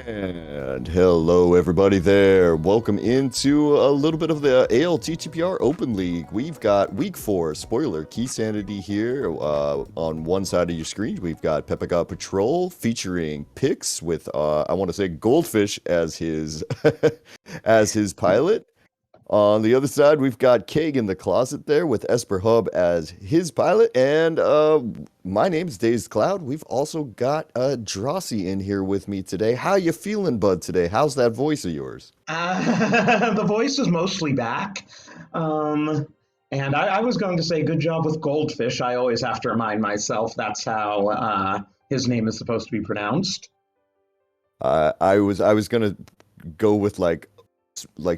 And hello, everybody there. Welcome into a little bit of the ALTTPR Open League. We've got Week 4, spoiler, Key Sanity here. On one side of your screen, we've got Pepega Patrol featuring Pix with, I want to say, Goldfish as his, as his pilot. On the other side, we've got KegInTheCloset there with Esper Hub as his pilot. And my name's Dazed Cloud. We've also got Drosy in here with me today. How you feeling, bud, today? How's that voice of yours? The voice is mostly back. And I was going to say good job with Goldfish. I always have to remind myself that's how his name is supposed to be pronounced. I was gonna go with like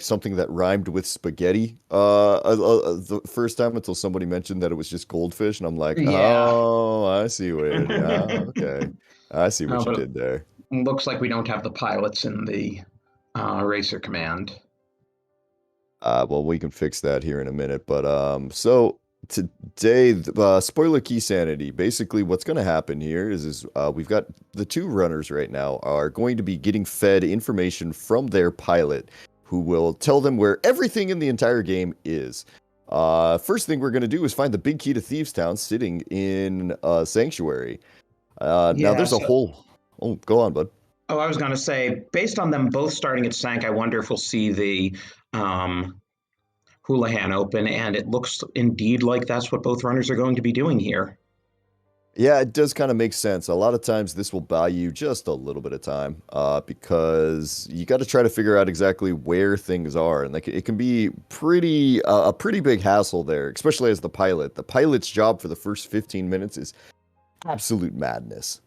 something that rhymed with spaghetti the first time until somebody mentioned that it was just goldfish, and I'm like, Yeah. oh, I see what okay, I see what you But did there. it looks like we don't have the pilots in the racer command. Well, we can fix that here in a minute, but so today, spoiler key sanity. Basically, what's going to happen here is we've got the two runners right now are going to be getting fed information from their pilot, who will tell them where everything in the entire game is. First thing we're going to do is find the big key to Thieves Town sitting in Sanctuary. Now Yeah, there's a so whole... Oh, go on, bud. I was going to say, based on them both starting at Sank, I wonder if we'll see the Houlihan Open, and it looks indeed like that's what both runners are going to be doing here. Yeah, it does kind of make sense. A lot of times this will buy you just a little bit of time because you got to try to figure out exactly where things are. And like it can be pretty a pretty big hassle there, especially as the pilot. The pilot's job for the first 15 minutes is absolute madness.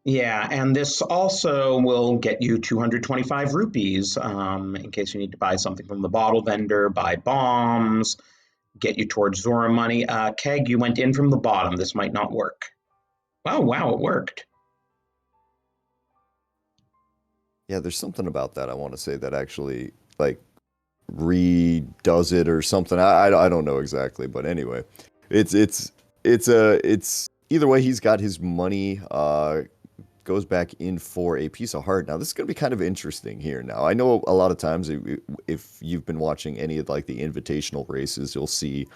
Yeah, and this also will get you 225 rupees in case you need to buy something from the bottle vendor, buy bombs, get you towards Zora money. Keg, you went in from the bottom. This might not work. Oh, wow, it worked. Yeah, there's something about that I want to say that actually like redoes it or something. I don't know exactly, but anyway, it's either way. He's got his money. Goes back in for a piece of heart. Now, this is going to be kind of interesting here. Now, I know a lot of times if you've been watching any of like the invitational races, you'll see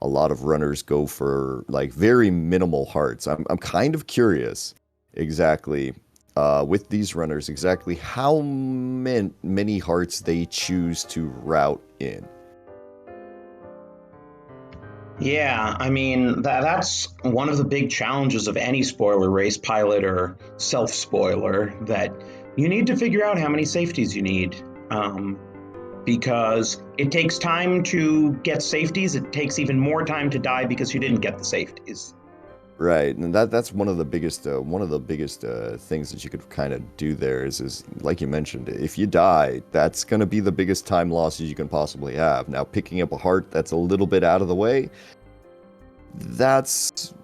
a lot of runners go for like very minimal hearts. I'm kind of curious exactly with these runners exactly how many hearts they choose to route in. Yeah, I mean that's one of the big challenges of any spoiler race, pilot or self-spoiler, that you need to figure out how many safeties you need. Um, because it takes time to get safeties. It takes even more time to die because you didn't get the safeties. Right, and that's one of the biggest things that you could kind of do there is like you mentioned, if you die, that's gonna be the biggest time losses you can possibly have. Now, picking up a heart that's a little bit out of the way, that's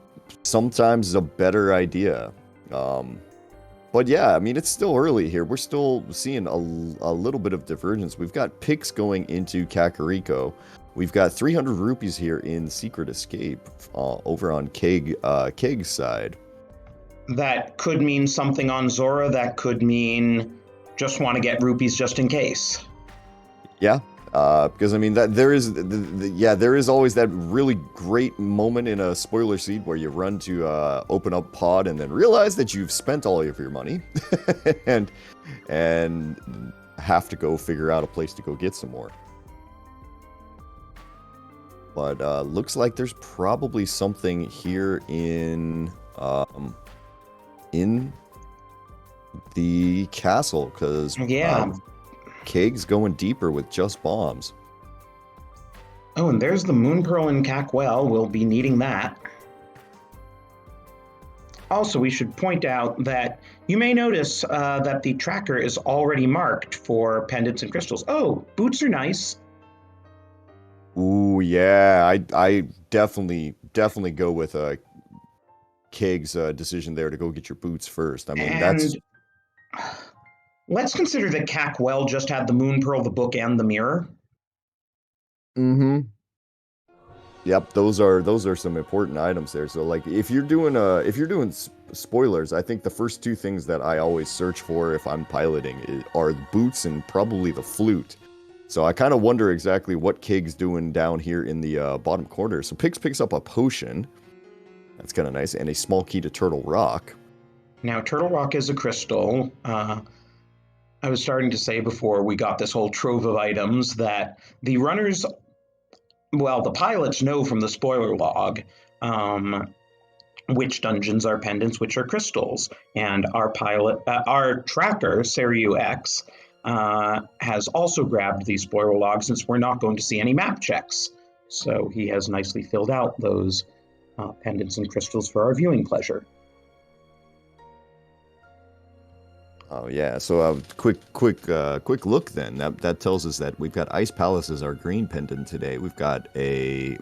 sometimes a better idea. But yeah, I mean, it's still early here. We're still seeing a little bit of divergence. We've got picks going into Kakariko. We've got 300 rupees here in Secret Escape over on Keg's side. That could mean something on Zora. That could mean just want to get rupees just in case. Yeah, because I mean that there is there is always that really great moment in a spoiler seed where you run to open up pod and then realize that you've spent all of your money and have to go figure out a place to go get some more. But looks like there's probably something here in the castle, because Yeah. Keg's going deeper with just bombs. Oh, and there's the Moon Pearl in Cackwell. We'll be needing that. Also, we should point out that you may notice that the tracker is already marked for pendants and crystals. Oh, boots are nice. Ooh, yeah, I definitely go with Keg's decision there to go get your boots first. I mean, that's... And let's consider that Cackwell just had the Moon Pearl, the book, and the mirror. Mm-hmm. Yep, those are some important items there. So like if you're doing spoilers, I think the first two things that I always search for if I'm piloting are the boots and probably the flute. So I kind of wonder exactly what Keg's doing down here in the bottom corner. So Pix picks up a potion. That's kind of nice, and a small key to Turtle Rock. Now, Turtle Rock is a crystal. I was starting to say before we got this whole trove of items that the runners, well, the pilots know from the spoiler log which dungeons are pendants, which are crystals. And our tracker, Seriu X, has also grabbed these spoiler logs since we're not going to see any map checks. So he has nicely filled out those pendants and crystals for our viewing pleasure. Oh yeah, so quick look then. That tells us that we've got Ice Palace as our green pendant today. We've got a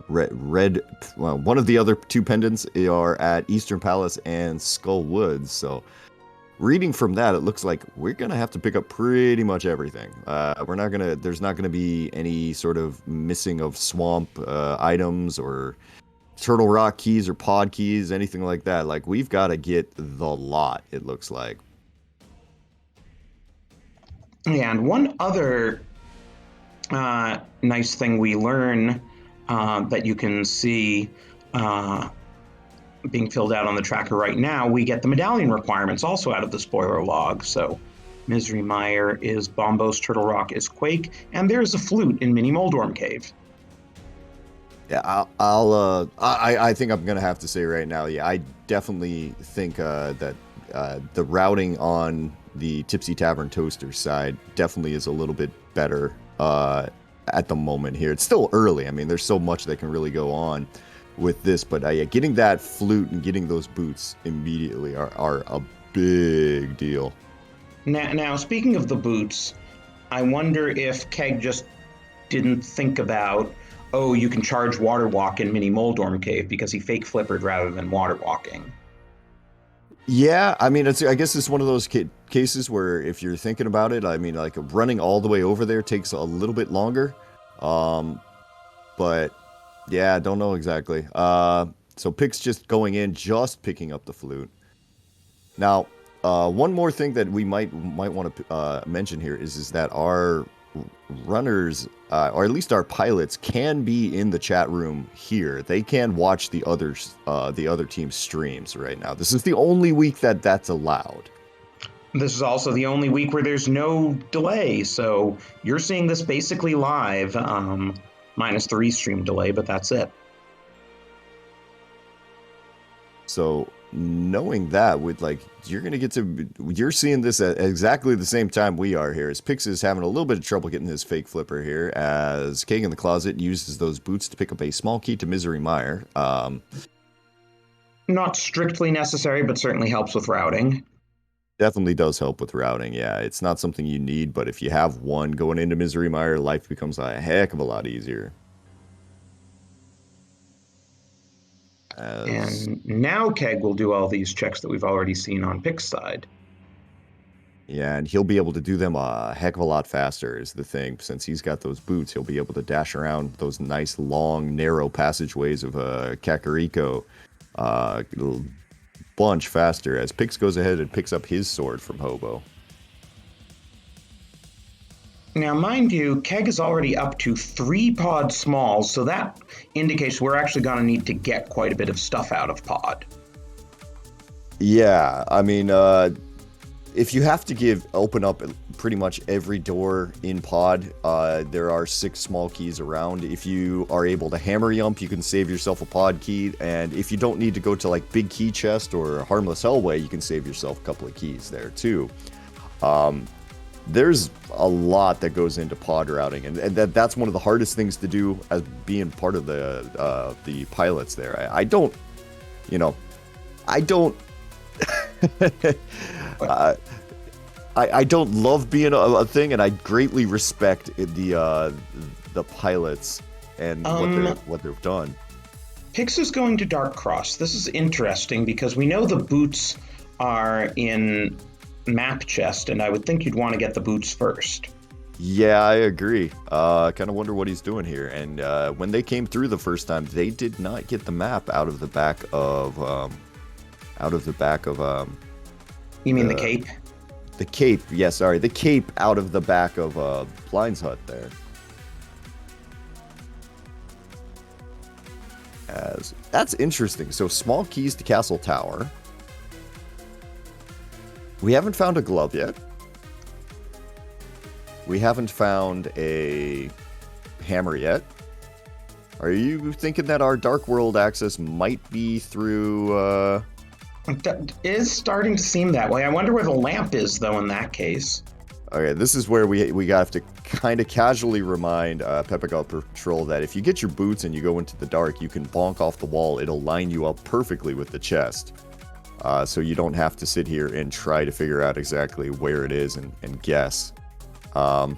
red. Well, one of the other two pendants are at Eastern Palace and Skull Woods. So reading from that, it looks like we're gonna have to pick up pretty much everything. There's not gonna be any sort of missing of swamp items or Turtle Rock keys or pod keys, anything like that. Like, we've got to get the lot, it looks like. And one other nice thing we learn that you can see being filled out on the tracker right now, we get the medallion requirements also out of the spoiler log. So Misery Mire is Bombos, Turtle Rock is Quake, and there's a flute in Mini Moldorm Cave. Yeah, I think I'm gonna have to say right now, yeah, I definitely think that the routing on the Tipsy Tavern Toaster side definitely is a little bit better at the moment here. It's still early. I mean, there's so much that can really go on with this, but yeah, getting that flute and getting those boots immediately are a big deal. Now, speaking of the boots, I wonder if Keg just didn't think about, oh, you can charge water walk in Mini Moldorm Cave because he fake flippered rather than water walking. Yeah, I mean, I guess it's one of those cases where if you're thinking about it, I mean, like running all the way over there takes a little bit longer. But yeah, I don't know exactly. So Pix just going in, just picking up the flute. Now, one more thing that we might want to mention here is that our runners, or at least our pilots, can be in the chat room here. They can watch the other team's streams right now. This is the only week that that's allowed. This is also the only week where there's no delay, so you're seeing this basically live, minus the restream delay, but that's it. So knowing that, with like, you're seeing this at exactly the same time we are here, as Pix is having a little bit of trouble getting his fake flipper here, as KegInTheCloset uses those boots to pick up a small key to Misery Mire. Not strictly necessary, but certainly helps with routing. Definitely does help with routing, yeah. It's not something you need, but if you have one going into Misery Mire, life becomes a heck of a lot easier. And now Keg will do all these checks that we've already seen on Pix's side. Yeah, and he'll be able to do them a heck of a lot faster is the thing. Since he's got those boots, he'll be able to dash around those nice, long, narrow passageways of Kakariko a bunch faster, as Pix goes ahead and picks up his sword from Hobo. Now, mind you, Keg is already up to 3 pod smalls, so that indicates we're actually going to need to get quite a bit of stuff out of pod. Yeah, I mean, if you have to open up pretty much every door in pod, there are 6 small keys around. If you are able to hammer yump, you can save yourself a pod key, and if you don't need to go to like big key chest or harmless hellway, you can save yourself a couple of keys there too. There's a lot that goes into pod routing, and that's one of the hardest things to do as being part of the pilots there. I don't, you know, I don't. I don't love being a thing, and I greatly respect the pilots and what they've done. Pix is going to Dark Cross. This is interesting because we know the boots are in map chest, and I would think you'd want to get the boots first. Yeah, I agree. I kind of wonder what he's doing here. And when they came through the first time, they did not get the map out of the back of You mean the cape? The cape, yeah, sorry. The cape out of the back of Blind's hut there. That's interesting. So small keys to Castle Tower. We haven't found a glove yet. We haven't found a hammer yet. Are you thinking that our Dark World access might be through... It is starting to seem that way. I wonder where the lamp is, though, in that case. Okay, this is where we have to kind of casually remind Pepega Patrol that if you get your boots and you go into the dark, you can bonk off the wall. It'll line you up perfectly with the chest. So you don't have to sit here and try to figure out exactly where it is and guess. Why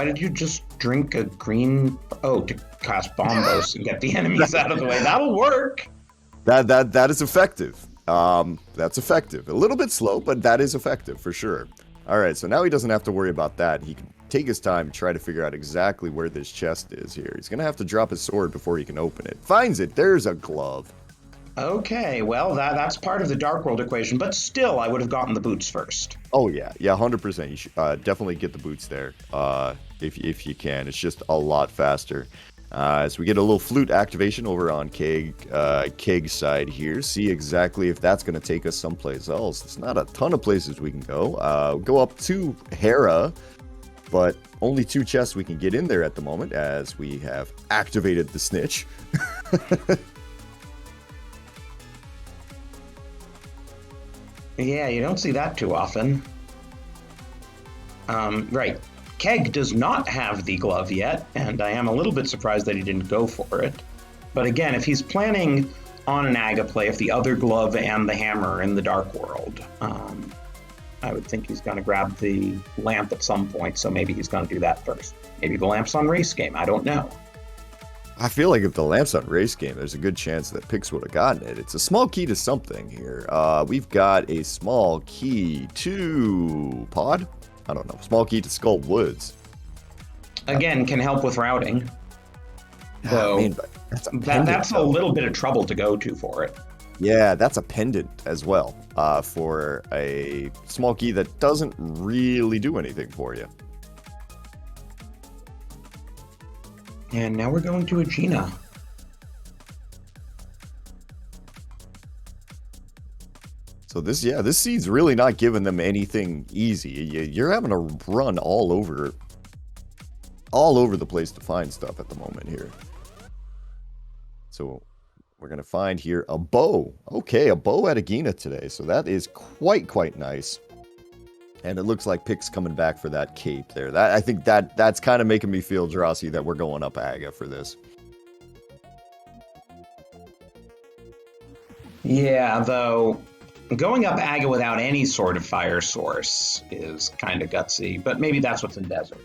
did you just drink a green... Oh, to cast bombos and get the enemies out of the way. That'll work! That is effective. That's effective. A little bit slow, but that is effective for sure. All right, so now he doesn't have to worry about that. He can take his time and try to figure out exactly where this chest is here. He's going to have to drop his sword before he can open it. Finds it. There's a glove. Okay, well, that's part of the Dark World equation, but still, I would have gotten the boots first. Oh, yeah. Yeah, 100%. You should definitely get the boots there if you can. It's just a lot faster. As we get a little flute activation over on Keg's side here, see exactly if that's going to take us someplace else. There's not a ton of places we can go. Go up to Hera, but only 2 chests we can get in there at the moment as we have activated the snitch. Yeah, you don't see that too often. Right. Keg does not have the glove yet, and I am a little bit surprised that he didn't go for it. But again, if he's planning on an Aga play, if the other glove and the hammer are in the Dark World, I would think he's going to grab the lamp at some point, so maybe he's going to do that first. Maybe the lamp's on race game, I don't know. I feel like if the lamp's on race game, there's a good chance that Pix would have gotten it. It's a small key to something here. We've got a small key to pod? I don't know. Small key to Skull Woods. Again, can help with routing. So that's a little bit of trouble to go to for it. Yeah, that's a pendant as well for a small key that doesn't really do anything for you. And now we're going to Aegina. So this seed's really not giving them anything easy. You're having to run all over the place to find stuff at the moment here. So we're going to find here a bow. Okay, a bow at Aegina today. So that is quite nice. And it looks like Pix coming back for that cape there. I think that's kind of making me feel, Jurassic, that we're going up Aga for this. Yeah, though going up Aga without any sort of fire source is kind of gutsy, but maybe that's what's in desert.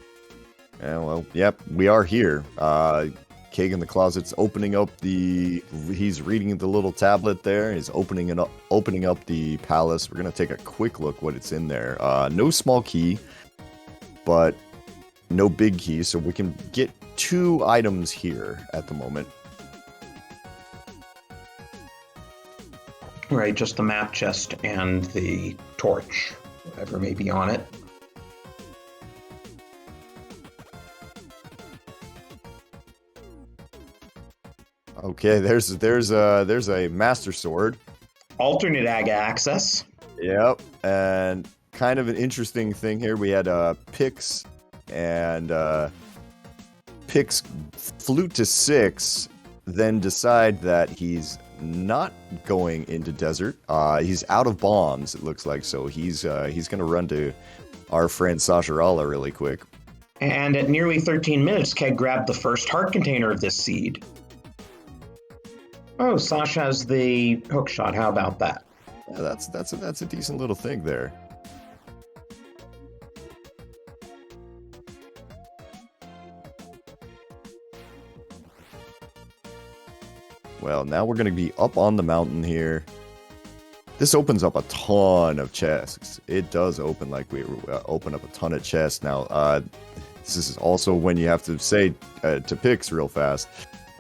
Yeah, well, yep, we are here. KegInTheCloset's opening up he's reading the little tablet there. He's opening up the palace. We're going to take a quick look what it's in there. No small key, but no big key, so we can get 2 items here at the moment. Right, just the map chest and the torch, whatever may be on it. Okay, there's a master sword. Alternate Aga access. Yep. And kind of an interesting thing here. We had Pix and Pix flute to 6, then decide that he's not going into desert. He's out of bombs, it looks like, so he's gonna run to our friend Sasharala really quick. And at nearly 13 minutes, Keg grabbed the first heart container of this seed. Oh, Sasha has the hook shot. How about that? Yeah, that's a decent little thing there. Well, now we're going to be up on the mountain here. This opens up a ton of chests. It does open like we open up a ton of chests. Now, this is also when you have to say to Pix real fast,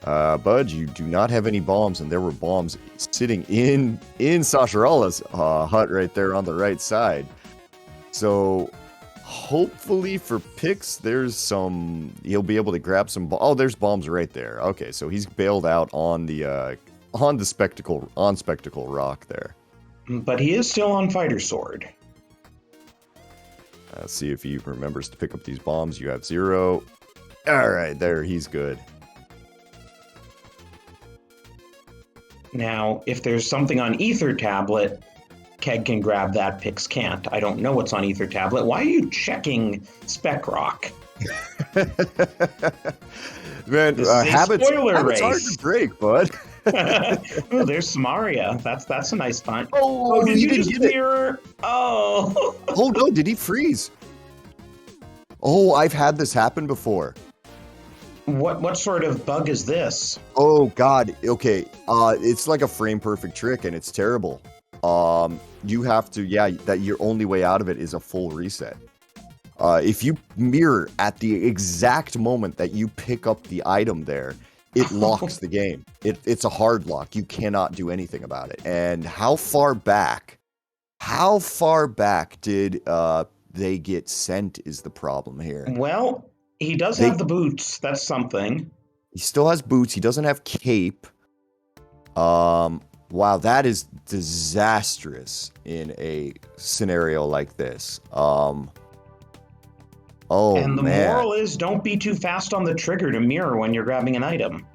Bud, you do not have any bombs, and there were bombs sitting in Sasharala's hut right there on the right side. So hopefully for Pix, he'll be able to grab some. Oh, there's bombs right there. Okay, so he's bailed out on the Spectacle Rock there. But he is still on Fighter Sword. See if he remembers to pick up these bombs. You have 0. All right, there, he's good. Now, if there's something on Ether Tablet, Keg can grab that, Pix can't. I don't know what's on Ether Tablet. Why are you checking Spec Rock? Man, habits hard to break, bud. Oh, there's Samaria. That's a nice find. Oh, did you didn't just get mirror? Oh. Oh no, did he freeze? Oh, I've had this happen before. What sort of bug is this? Oh God. Okay. It's like a frame perfect trick, and it's terrible. You have to, that your only way out of it is a full reset. If you mirror at the exact moment that you pick up the item there, it locks the game. It's a hard lock. You cannot do anything about it. And how far back did they get sent is the problem here. Well, he does have the boots. That's something. He still has boots. He doesn't have cape. Wow, that is disastrous in a scenario like this. Oh, and the man. moral is don't be too fast on the trigger to mirror when you're grabbing an item.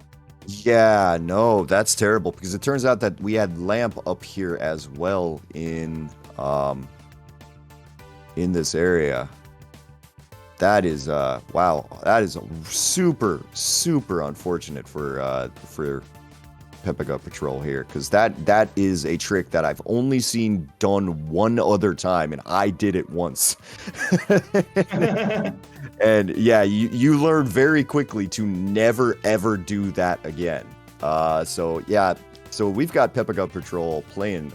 Yeah, no, that's terrible, because it turns out that we had lamp up here as well in this area. That is wow, that is super unfortunate for Pepega Patrol here, because that is a trick that I've only seen done one other time, and I did it once. And yeah, you learn very quickly to never ever do that again. So yeah, so we've got Pepega Patrol playing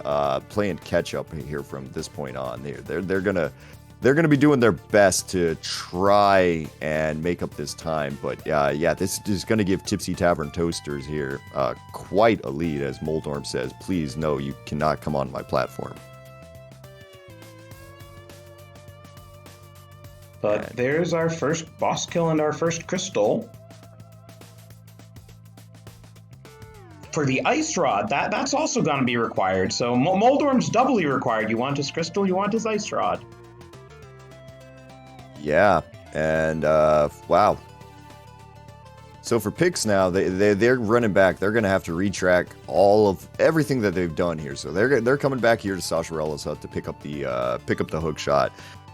catch up here from this point on. They're gonna be doing their best to try and make up this time, but yeah, this is gonna give Tipsy Tavern Toasters here quite a lead, as Moldorm says, please no, you cannot come on my platform. But there's our first boss kill and our first crystal. For the ice rod, that's also going to be required. So Moldorm's doubly required. You want his crystal, you want his ice rod. Yeah, and wow. So for Pix now, they're running back. They're gonna have to retrack all of everything that they've done here. So they're coming back here to Sasharella's hut to pick up the hook shot.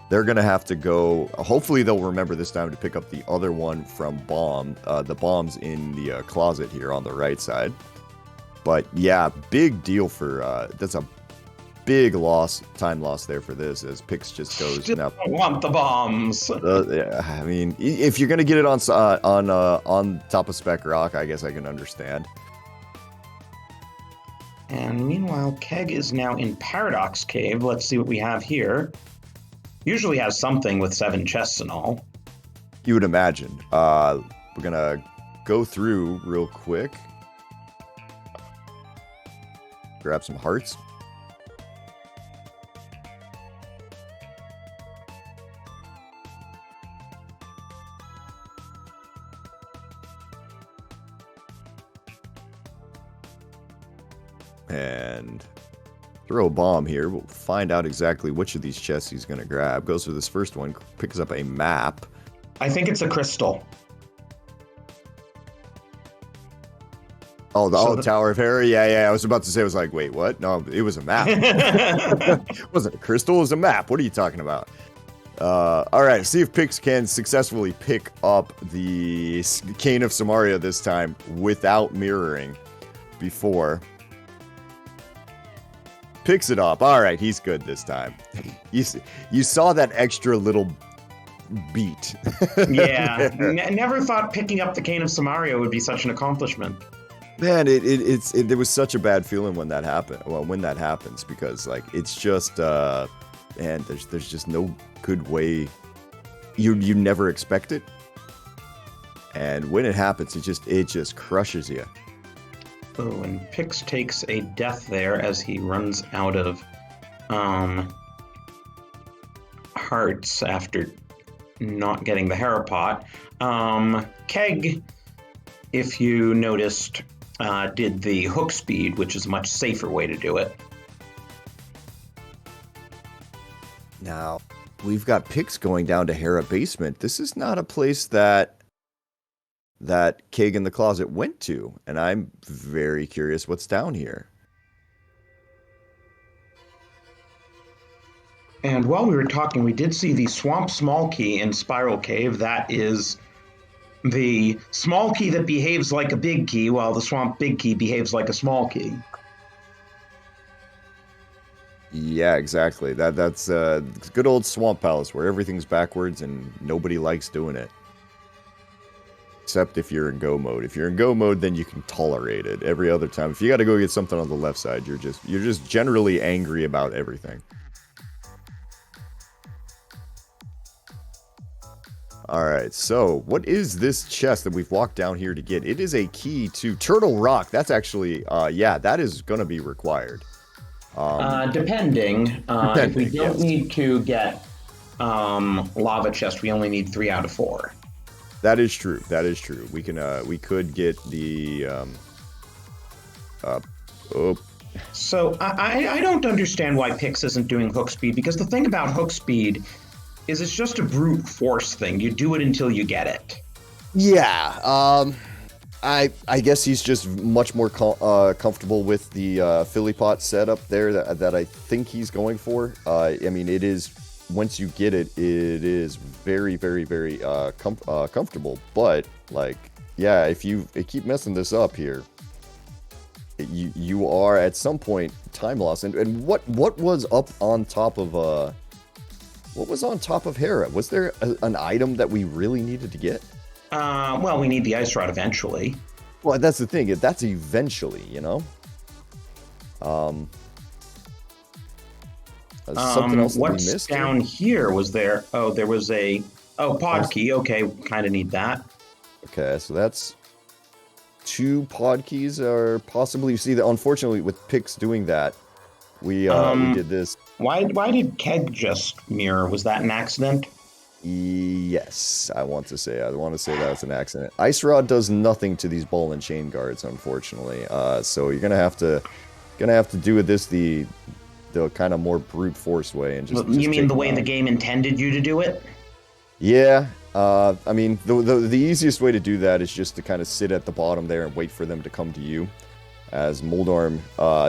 They're gonna have to go. Hopefully they'll remember this time to pick up the other one from the bombs in the closet here on the right side. But yeah, big deal for that's a big time loss there for this, as Pix just goes. Still Now, don't want the bombs. Yeah, I mean, if you're gonna get it on top of Spec Rock, I guess I can understand. And meanwhile, Keg is now in Paradox Cave. Let's see what we have here. Usually has something with 7 chests and all. You would imagine. We're gonna go through real quick. Grab some hearts. And throw a bomb here. We'll find out exactly which of these chests he's going to grab. Goes for this first one, picks up a map. I think it's a crystal. Oh, the Tower of Hera? Yeah. I was about to say, I was like, wait, what? No, it was a map. It wasn't a crystal, it was a map. What are you talking about? All right, see if Pix can successfully pick up the Cane of Samaria this time without mirroring before. Picks it up. All right, he's good this time. You saw that extra little beat. Yeah, never thought picking up the Cane of Samaria would be such an accomplishment. Man, there was such a bad feeling when that happened. Well, when that happens, because like it's just man, there's just no good way. You never expect it, and when it happens, it just crushes you. Oh, and Pix takes a death there as he runs out of hearts after not getting the Hera pot. Keg, if you noticed, did the hook speed, which is a much safer way to do it. Now, we've got Pix going down to Hera Basement. This is not a place that KegInTheCloset went to, and I'm very curious what's down here. And while we were talking, we did see the Swamp Small Key in Spiral Cave. That is the small key that behaves like a big key, while the Swamp Big Key behaves like a small key. Yeah, exactly. That's good old Swamp Palace where everything's backwards and nobody likes doing it. Except if you're in go mode. If you're in go mode, then you can tolerate it. Every other time, if you got to go get something on the left side, you're just generally angry about everything. Alright, so what is this chest that we've walked down here to get? It is a key to Turtle Rock. That's actually, yeah, that is going to be required. Depending. If we don't need to get lava chest, we only need 3 out of 4. That is true. That is true. We could get the, So I don't understand why Pix isn't doing hook speed, because the thing about hook speed is it's just a brute force thing. You do it until you get it. Yeah. I guess he's just much more comfortable with the Philly pot setup there that I think he's going for. I mean, it is, once you get it, it is very, very, very comfortable. But like, yeah, if you keep messing this up here, you are at some point time loss. And what was up on top of what was on top of Hera? Was there an item that we really needed to get? Well, we need the ice rod eventually. Well, that's the thing. That's eventually, you know. Something else that we missed. What's down here? Was there? Oh, there was a pod key. Okay, kind of need that. Okay, so that's 2 pod keys, or possibly. You see that, unfortunately, with Pix doing that, we did this. Why did Keg just mirror? Was that an accident? Yes, I want to say that was an accident. Ice Rod does nothing to these ball and chain guards, unfortunately. So you're gonna have to do this the kind of more brute force way, and just. You mean the way the game intended you to do it? Yeah. I mean, the easiest way to do that is just to kind of sit at the bottom there and wait for them to come to you. As Moldarm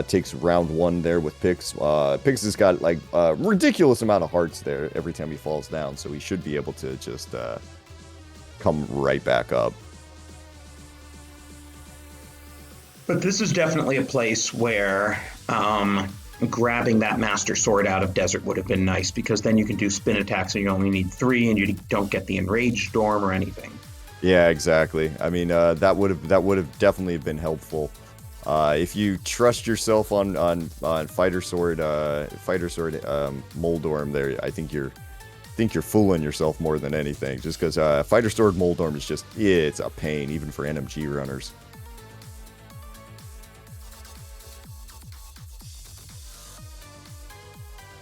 takes round 1 there with Pix. Pix has got like a ridiculous amount of hearts there every time he falls down, so he should be able to just come right back up. But this is definitely a place where grabbing that Master Sword out of Desert would have been nice, because then you can do spin attacks and you only need 3 and you don't get the Enraged Storm or anything. Yeah, exactly. I mean, that would have definitely been helpful. If you trust yourself on Fighter Sword Moldorm there, I think you're fooling yourself more than anything. Just because Fighter Sword Moldorm is just, it's a pain even for NMG runners.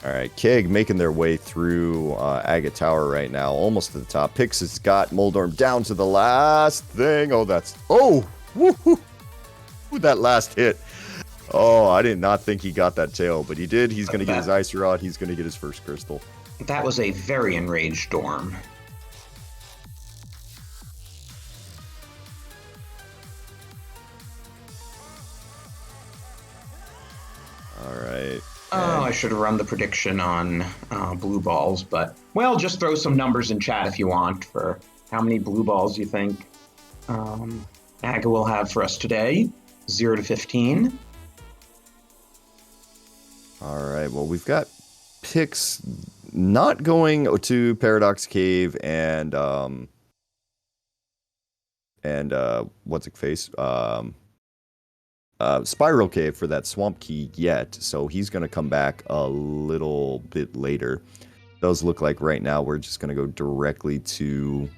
All right, Keg making their way through Agate Tower right now, almost to the top. Pix has got Moldorm down to the last thing. Oh, that's woohoo! With that last hit. Oh, I did not think he got that tail, but he did. He's going to get his That ice rod. He's going to get his first crystal. that was a very enraged Storm. All right. Oh, I should have run the prediction on blue balls, but well, just throw some numbers in chat if you want for how many blue balls you think Aga will have for us today. 0 to 15. All right. Well, we've got picks not going to Paradox Cave and what's it face? Spiral Cave for that Swamp Key yet, so he's going to come back a little bit later. Does look like right now we're just going to go directly to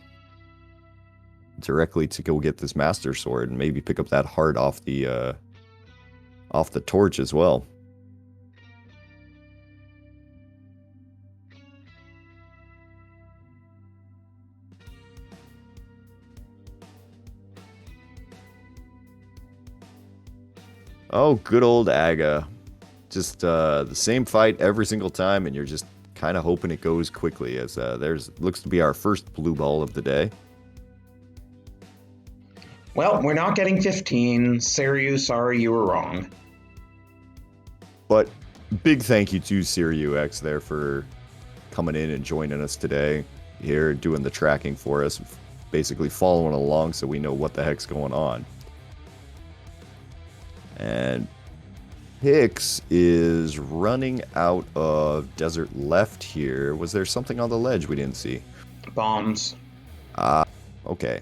go get this Master Sword and maybe pick up that heart off the torch as well. Oh, good old Aga. Just the same fight every single time, and you're just kind of hoping it goes quickly, as looks to be our first blue ball of the day. Well, we're not getting 15. Seryu, sorry you were wrong. But big thank you to Siriu X there for coming in and joining us today. Here, doing the tracking for us, basically following along so we know what the heck's going on. And Hicks is running out of desert left here. Was there something on the ledge we didn't see? Bombs. Okay.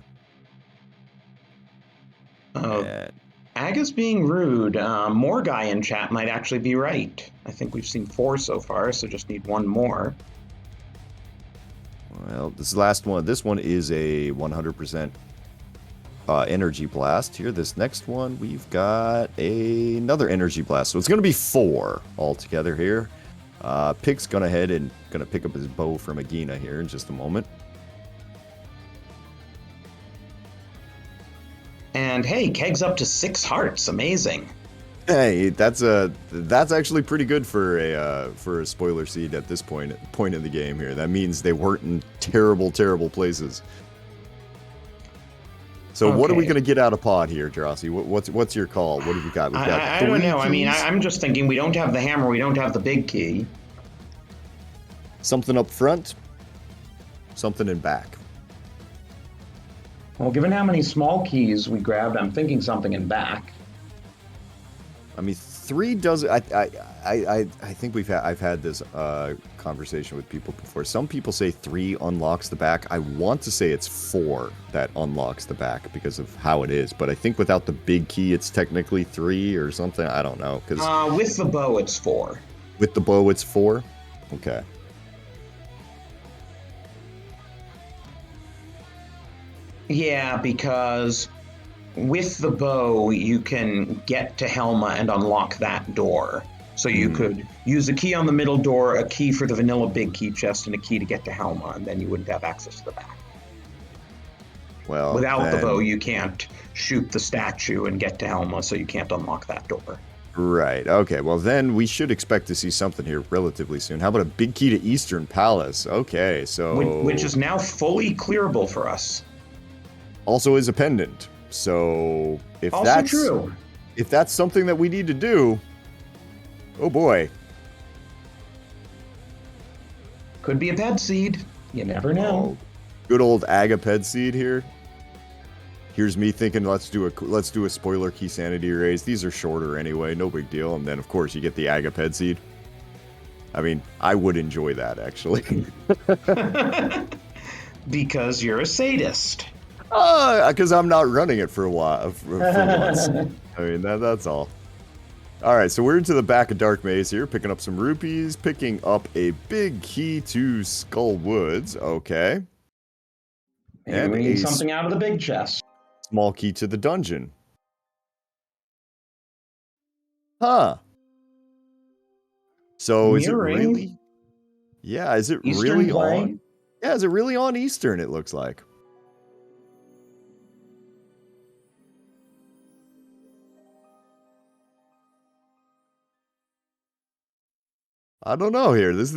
And Aga's being rude. More guy in chat might actually be right. I think we've seen 4 so far, so just need 1 more. Well, this last one. This one is a 100% energy blast. Here, this next one, we've got another energy blast. So it's going to be 4 altogether here. Pick's going ahead and going to pick up his bow from Agina here in just a moment. And hey, Keg's up to 6 hearts. Amazing. Hey, that's actually pretty good for a spoiler seed at this point in the game here. That means they weren't in terrible places. So okay. What are we going to get out of pod here, Drosy? What's your call? What have we got? We've got I don't know. Keys. I mean, I'm just thinking we don't have the hammer. We don't have the big key. Something up front, something in back. Well, given how many small keys we grabbed, I'm thinking something in back. I mean, 3 does. I think I've had this conversation with people before. Some people say 3 unlocks the back. I want to say it's 4 that unlocks the back because of how it is. But I think without the big key, it's technically 3 or something. I don't know. With the bow, it's 4. With the bow, it's 4. Okay. Yeah, because with the bow, you can get to Helma and unlock that door. So you could use a key on the middle door, a key for the vanilla big key chest, and a key to get to Helma, and then you wouldn't have access to the back. Well, without the bow, you can't shoot the statue and get to Helma, so you can't unlock that door. Right. Okay. Well, then we should expect to see something here relatively soon. How about a big key to Eastern Palace? Okay, so which is now fully clearable for us. Also is a pendant. So if also that's true. If that's something that we need to do, oh boy. Could be a ped seed. You never know. Good old Agaped seed here. Here's me thinking let's do a spoiler key sanity raise. These are shorter anyway, no big deal. And then of course you get the Agaped seed. I mean, I would enjoy that actually. Because you're a sadist. Because I'm not running it for a while. For once. I mean, that's all. All right, so we're into the back of Dark Maze here, picking up some rupees, picking up a big key to Skull Woods. Okay. Maybe and we need something out of the big chest. Small key to the dungeon. Huh. So is it really? Yeah, is it Eastern really play? on? Yeah, is it really on Eastern, it looks like. I don't know here. This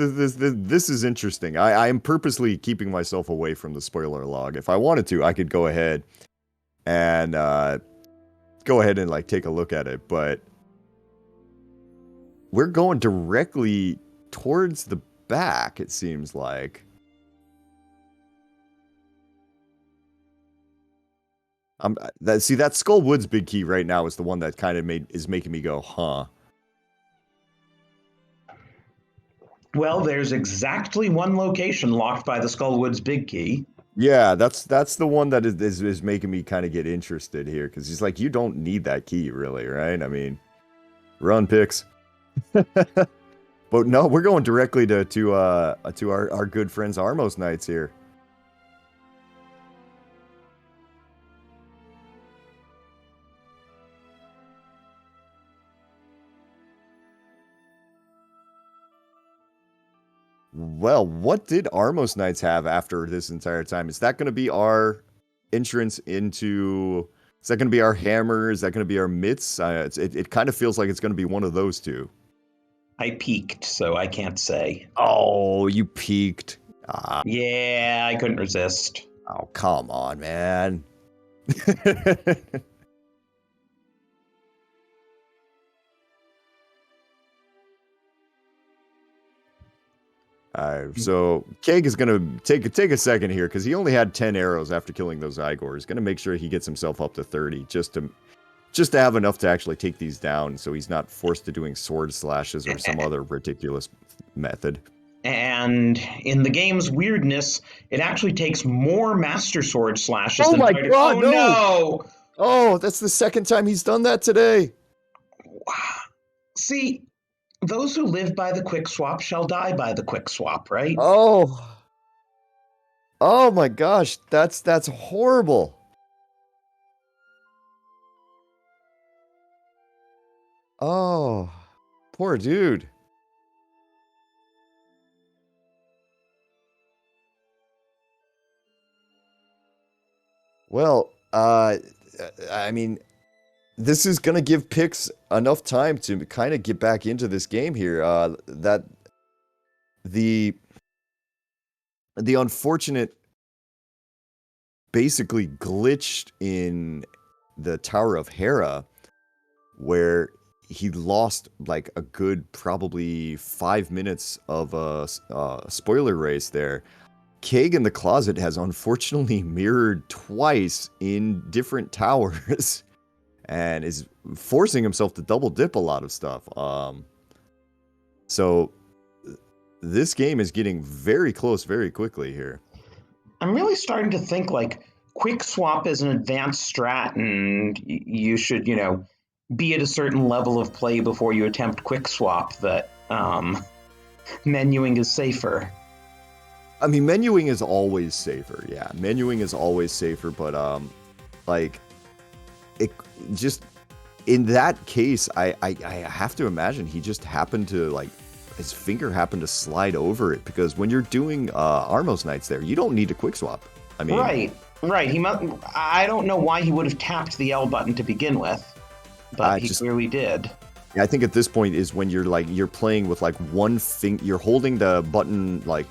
is interesting. I am purposely keeping myself away from the spoiler log. If I wanted to, I could go ahead and like take a look at it, but we're going directly towards the back, it seems like. See, that Skull Woods big key right now is the one that kind of is making me go, huh? Well, there's exactly one location locked by the Skullwoods Big Key. Yeah, that's the one that is making me kind of get interested here, because he's like, you don't need that key, really, right? I mean, run picks. But no, we're going directly to our good friends Armos Knights here. Well, what did Armos Knights have after this entire time? Is that going to be our entrance into? Is that going to be our hammer? Is that going to be our mitts? It kind of feels like it's going to be one of those two. I peeked, so I can't say. Oh, you peeked. Yeah, I couldn't resist. Oh, come on, man. So Keg is gonna take a second here because he only had 10 arrows after killing those Igor. He's gonna make sure he gets himself up to 30 just to have enough to actually take these down, so he's not forced to doing sword slashes or some other ridiculous method. And in the game's weirdness, it actually takes more Master Sword slashes Oh than my fighter. God, Oh no! no! Oh, that's the second time he's done that today. See, those who live by the quick swap shall die by the quick swap, right? Oh. Oh my gosh, that's horrible. Oh, poor dude. Well, I mean, this is gonna give Pix enough time to kind of get back into this game here. That the unfortunate basically glitched in the Tower of Hera, where he lost like a good probably 5 minutes of a spoiler race there. KegInTheCloset has unfortunately mirrored twice in different towers and is forcing himself to double dip a lot of stuff. So this game is getting very close very quickly here. I'm really starting to think like quick swap is an advanced strat, and you should, be at a certain level of play before you attempt quick swap. That menuing is safer. I mean, menuing is always safer. Yeah, menuing is always safer, but like it just in that case, I have to imagine he just happened to like his finger happened to slide over it, because when you're doing Armos Knights there, you don't need to quick swap. I mean, right. I don't know why he would have tapped the L button to begin with, but he clearly did. I think at this point is when you're playing with like one finger, you're holding the button, like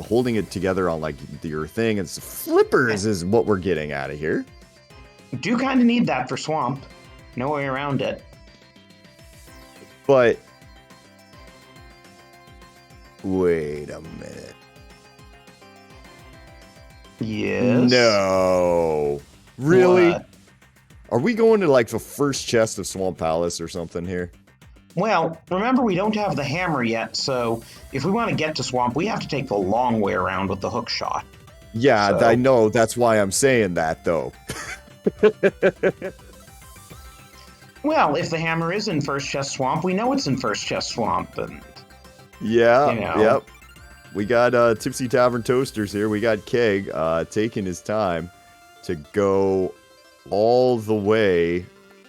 holding it together on like your thing. It's flippers is what we're getting out of here. Do kind of need that for Swamp. No way around it. But wait a minute. Yes. No. Really? What? Are we going to like the first chest of Swamp Palace or something here? Well, remember we don't have the hammer yet, so if we want to get to Swamp, we have to take the long way around with the hook shot. Yeah, I know. That's why I'm saying that, though. Well, if the hammer is in First Chest Swamp, we know it's in First Chest Swamp, and yeah, yep. We got Tipsy Tavern Toasters here. We got Keg taking his time to go all the way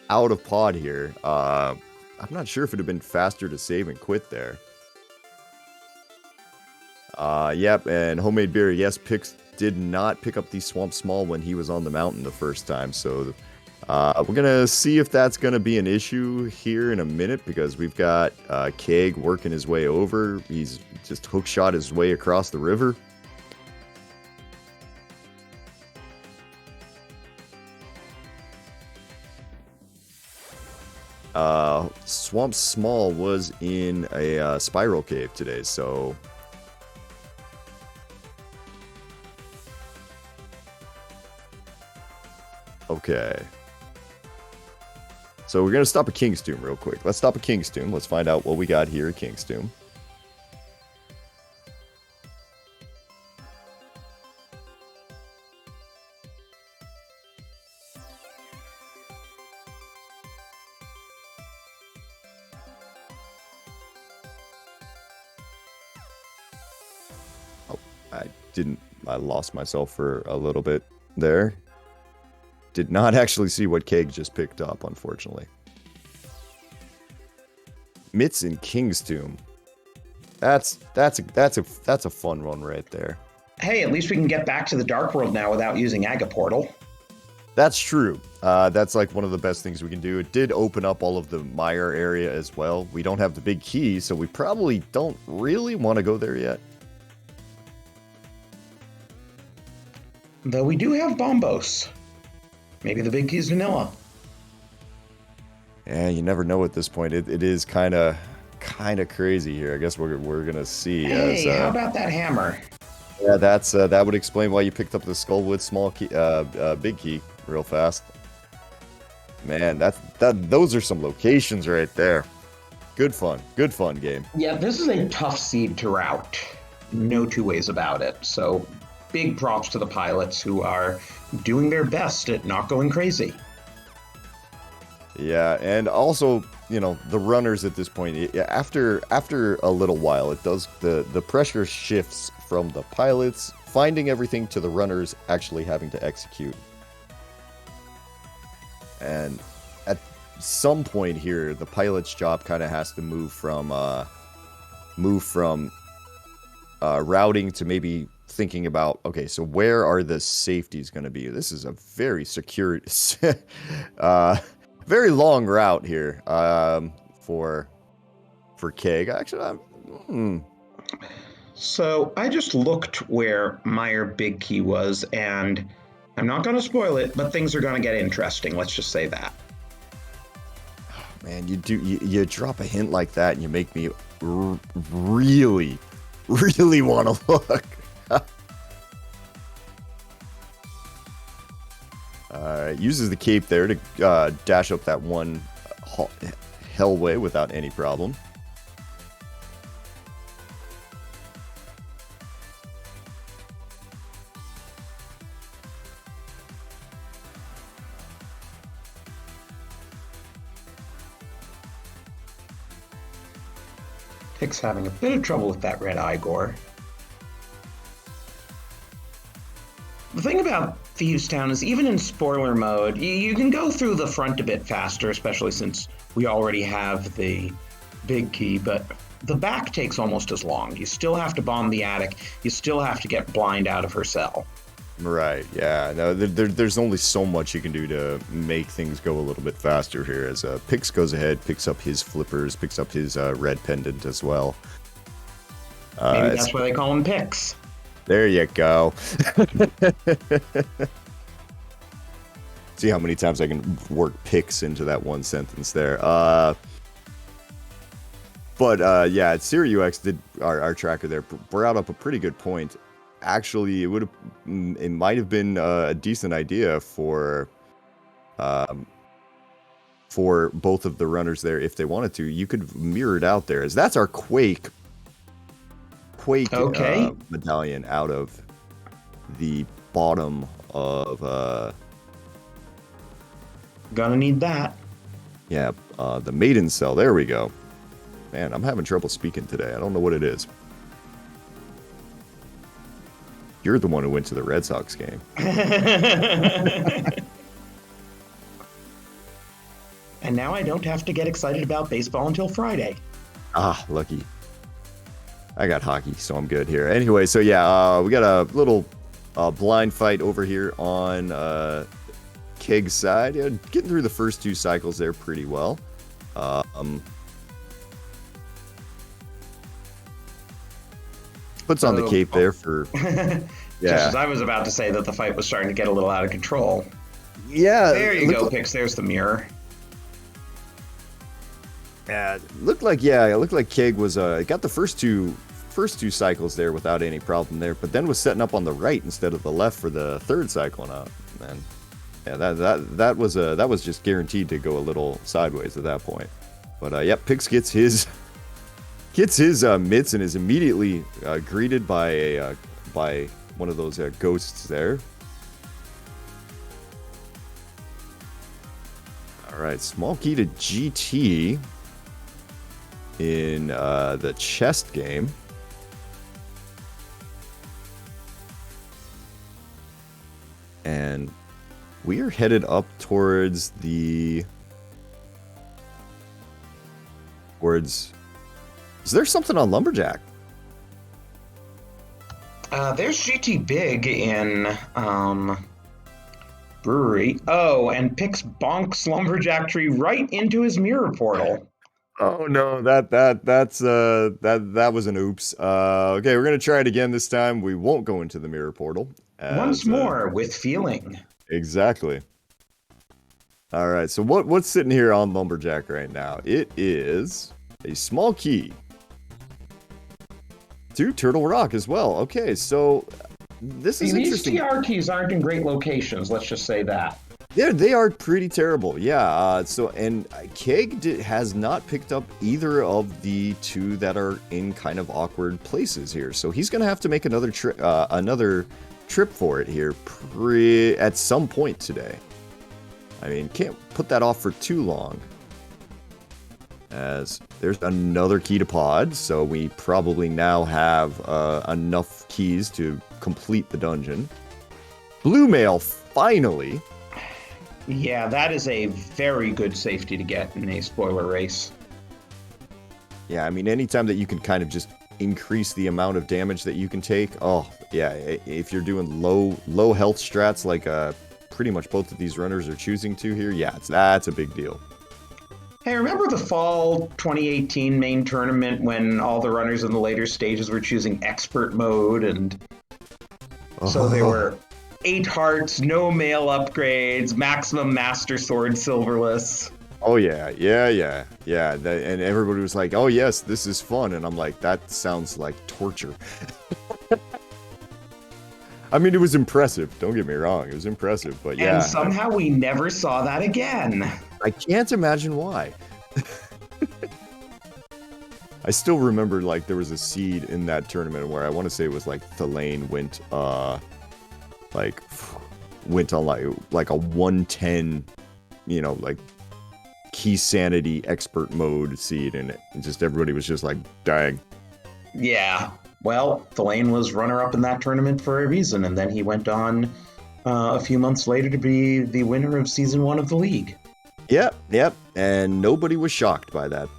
out of pod here. I'm not sure if it'd have been faster to save and quit there. Yep, and Homemade Beer. Yes, Pix did not pick up the Swamp Small when he was on the mountain the first time, so We're gonna see if that's gonna be an issue here in a minute because we've got Keg working his way over. He's just hookshot his way across the river. Swamp Small was in a spiral cave today, so okay. So we're gonna stop at King's Tomb real quick. Let's stop at King's Tomb. Let's find out what we got here at King's Tomb. I lost myself for a little bit there. Did not actually see what Keg just picked up, unfortunately. Mitts in King's Tomb. That's a fun one right there. Hey, at least we can get back to the Dark World now without using Agaportal. That's true. That's like one of the best things we can do. It did open up all of the Mire area as well. We don't have the big key, so we probably don't really want to go there yet. Though we do have Bombos. Maybe the big key's vanilla. Yeah, you never know at this point. It is kind of crazy here. I guess we're gonna see. Hey, how about that hammer? Yeah, that would explain why you picked up the Skullwood small key, big key real fast. Man, those are some locations right there. Good fun game. Yeah, this is a tough seed to route. No two ways about it. So big props to the pilots who are doing their best at not going crazy. Yeah, and also, the runners at this point, after a little while, it does the pressure shifts from the pilots finding everything to the runners actually having to execute. And at some point here, the pilot's job kind of has to move from routing to maybe thinking about, okay, so where are the safeties going to be? This is a very secure, very long route here for Keg. Actually, So I just looked where Mire Big Key was, and I'm not going to spoil it, but things are going to get interesting. Let's just say that. Man, you drop a hint like that, and you make me really want to look. Uses the cape there to dash up that one hellway without any problem. Pick's having a bit of trouble with that red Igor. The thing about Thieves Town is even in spoiler mode, you can go through the front a bit faster, especially since we already have the big key, but the back takes almost as long. You still have to bomb the attic. You still have to get Blind out of her cell. Right, yeah. No, there's only so much you can do to make things go a little bit faster here as Pix goes ahead, picks up his flippers, picks up his red pendant as well. Maybe that's why they call him Pix. There you go. See how many times I can work Pix into that one sentence there. Yeah, SiriUX did our tracker there brought up a pretty good point. Actually, it might have been a decent idea for both of the runners there if they wanted to. You could mirror it out there, as that's our Quake medallion out of the bottom of Gonna need that. Yeah, the maiden cell. There we go. Man, I'm having trouble speaking today. I don't know what it is. You're the one who went to the Red Sox game. And now I don't have to get excited about baseball until Friday. Ah, lucky. I got hockey, so I'm good here. Anyway, so yeah, we got a little blind fight over here on Keg's side. Yeah, getting through the first 2 cycles there pretty well. Puts on the cape there for... Just as I was about to say that the fight was starting to get a little out of control. Yeah. There you go, Pix. There's the mirror. Yeah, it looked like Keg was got the first two cycles there without any problem there, but then was setting up on the right instead of the left for the 3rd cycle now. And yeah, that was just guaranteed to go a little sideways at that point. But yep, Pix gets his mitts and is immediately greeted by one of those ghosts there. All right, small key to GT in the chest game. And we are headed up towards is there something on Lumberjack? There's GT Big in Brewery. Oh, and Pix bonks Lumberjack Tree right into his mirror portal. Oh no, that was an oops. Okay, we're gonna try it again this time. We won't go into the mirror portal. Once more with feeling. Exactly. All right, so what's sitting here on Lumberjack right now? It is a small key to Turtle Rock as well. Okay, so this is interesting. These TR keys aren't in great locations, let's just say that. They are pretty terrible, yeah. And Keg has not picked up either of the 2 that are in kind of awkward places here. So he's going to have to make another trip for it here at some point today. I mean, can't put that off for too long. As there's another key to pod, so we probably now have enough keys to complete the dungeon. Blue mail, finally. Yeah, that is a very good safety to get in a spoiler race. Yeah, I mean, anytime that you can kind of just increase the amount of damage that you can take, oh, yeah, if you're doing low health strats like pretty much both of these runners are choosing to here, yeah, that's a big deal. Hey, remember the fall 2018 main tournament when all the runners in the later stages were choosing expert mode, and so there were 8 hearts, no mail upgrades, maximum master sword silverless. Oh yeah. And everybody was like, "Oh yes, this is fun," and I'm like, "That sounds like torture." I mean, it was impressive. Don't get me wrong, it was impressive, but yeah. And somehow we never saw that again. I can't imagine why. I still remember, like, there was a seed in that tournament where I want to say it was like Thalane went on like a 110, like key sanity expert mode seed in it, and just everybody was just like dying. Yeah. Well, Thalane was runner-up in that tournament for a reason, and then he went on a few months later to be the winner of Season 1 of the league. Yep, and nobody was shocked by that.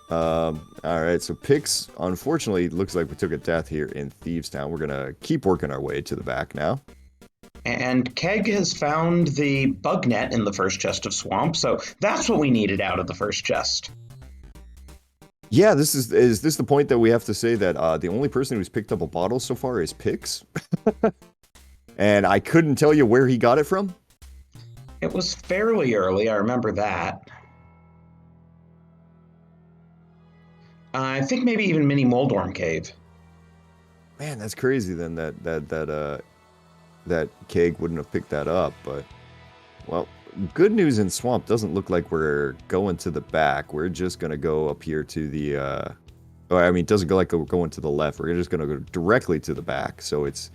Alright, so Pix, unfortunately, looks like we took a death here in Thieves Town. We're gonna keep working our way to the back now. And Keg has found the bug net in the first chest of Swamp, so that's what we needed out of the first chest. Yeah, is this the point that we have to say that the only person who's picked up a bottle so far is Pix? And I couldn't tell you where he got it from? It was fairly early, I remember that. I think maybe even Mini Moldorm Cave. Man, that's crazy then that Keg wouldn't have picked that up, but well, good news in Swamp doesn't look like we're going to the back. We're just gonna go up here to the it doesn't go like we're going to the left. We're just gonna go directly to the back. So it's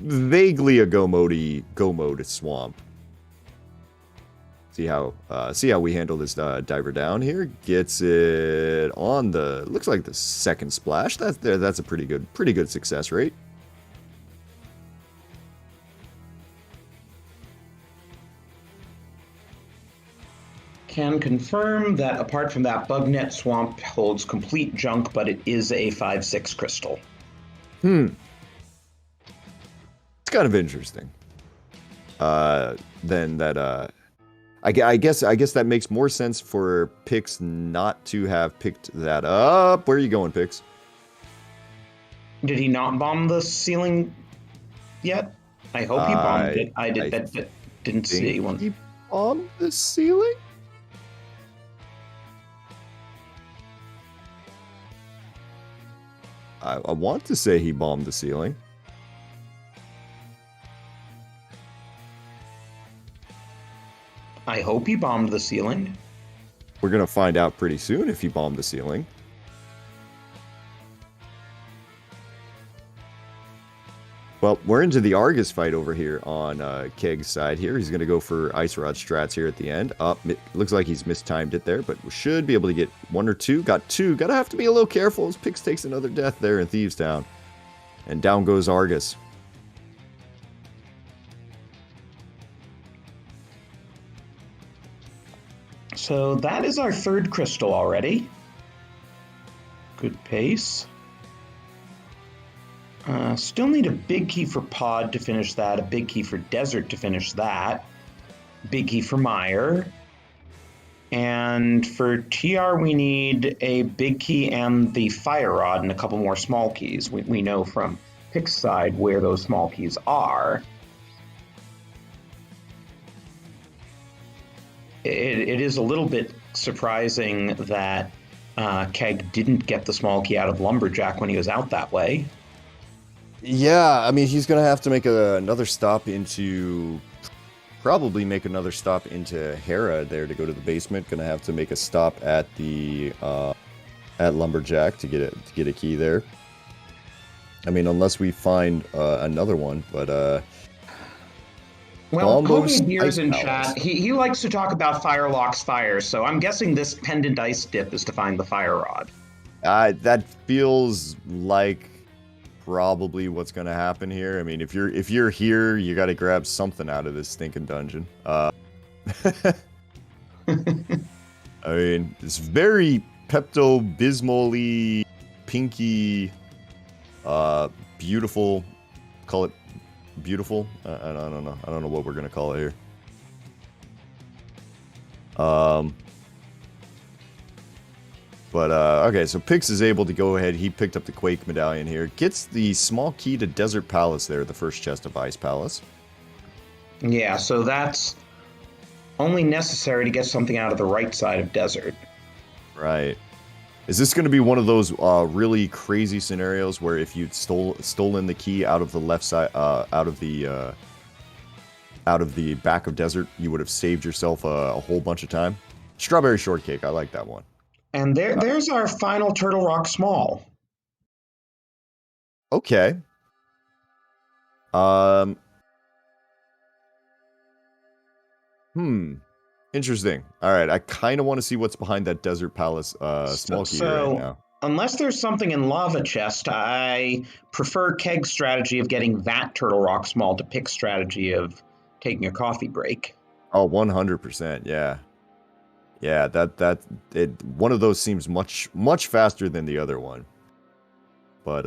vaguely a go mode Swamp. See how we handle this diver down here. Gets it on looks like the second splash. That's a pretty good success rate. Can confirm that apart from that bug net, Swamp holds complete junk, but it is a 5/6 crystal. It's kind of interesting. then that I guess that makes more sense for Pix not to have picked that up. Where are you going, Pix? Did he not bomb the ceiling yet? I hope he bombed it. I I didn't think see one. he bombed the ceiling. I want to say he bombed the ceiling. I hope he bombed the ceiling. We're gonna find out pretty soon if he bombed the ceiling. Well, we're into the Argus fight over here on Keg's side here. He's going to go for Ice Rod strats here at the end. Looks like he's mistimed it there, but we should be able to get one or two. Got two. Gotta have to be a little careful as Pix takes another death there in Thieves Town. And down goes Argus. So that is our third crystal already. Good pace. Still need a big key for Pod to finish that, a big key for Desert to finish that, big key for Mire. And for TR, we need a big key and the Fire Rod and a couple more small keys. We know from Pix's side where those small keys are. It is a little bit surprising that Keg didn't get the small key out of Lumberjack when he was out that way. Yeah, I mean, he's going to have to make another stop into... Probably make another stop into Hera there to go to the basement. Going to have to make a stop at the... at Lumberjack to get a key there. I mean, unless we find another one, but... Well, Homie Beer's in chat. He likes to talk about fire locks fire, so I'm guessing this pendant ice dip is to find the fire rod. That feels like probably what's going to happen here. I mean, if you're here, you got to grab something out of this stinking dungeon. I mean, it's very Pepto-Bismol-y, pinky, beautiful. Call it beautiful. I don't know. I don't know what we're gonna call it here. But okay, so Pix is able to go ahead. He picked up the Quake medallion here. Gets the small key to Desert Palace there, the first chest of Ice Palace. Yeah, so that's only necessary to get something out of the right side of Desert. Right. Is this going to be one of those really crazy scenarios where if you'd stolen the key out of the left side, out of the back of Desert, you would have saved yourself a whole bunch of time? Strawberry shortcake, I like that one. And there's our final Turtle Rock Small. Okay. Interesting. All right, I kind of want to see what's behind that Desert Palace small key right now. Unless there's something in Lava Chest, I prefer Keg's strategy of getting that Turtle Rock Small to Pix's strategy of taking a coffee break. Oh, 100%, yeah. Yeah, one of those seems much faster than the other one. But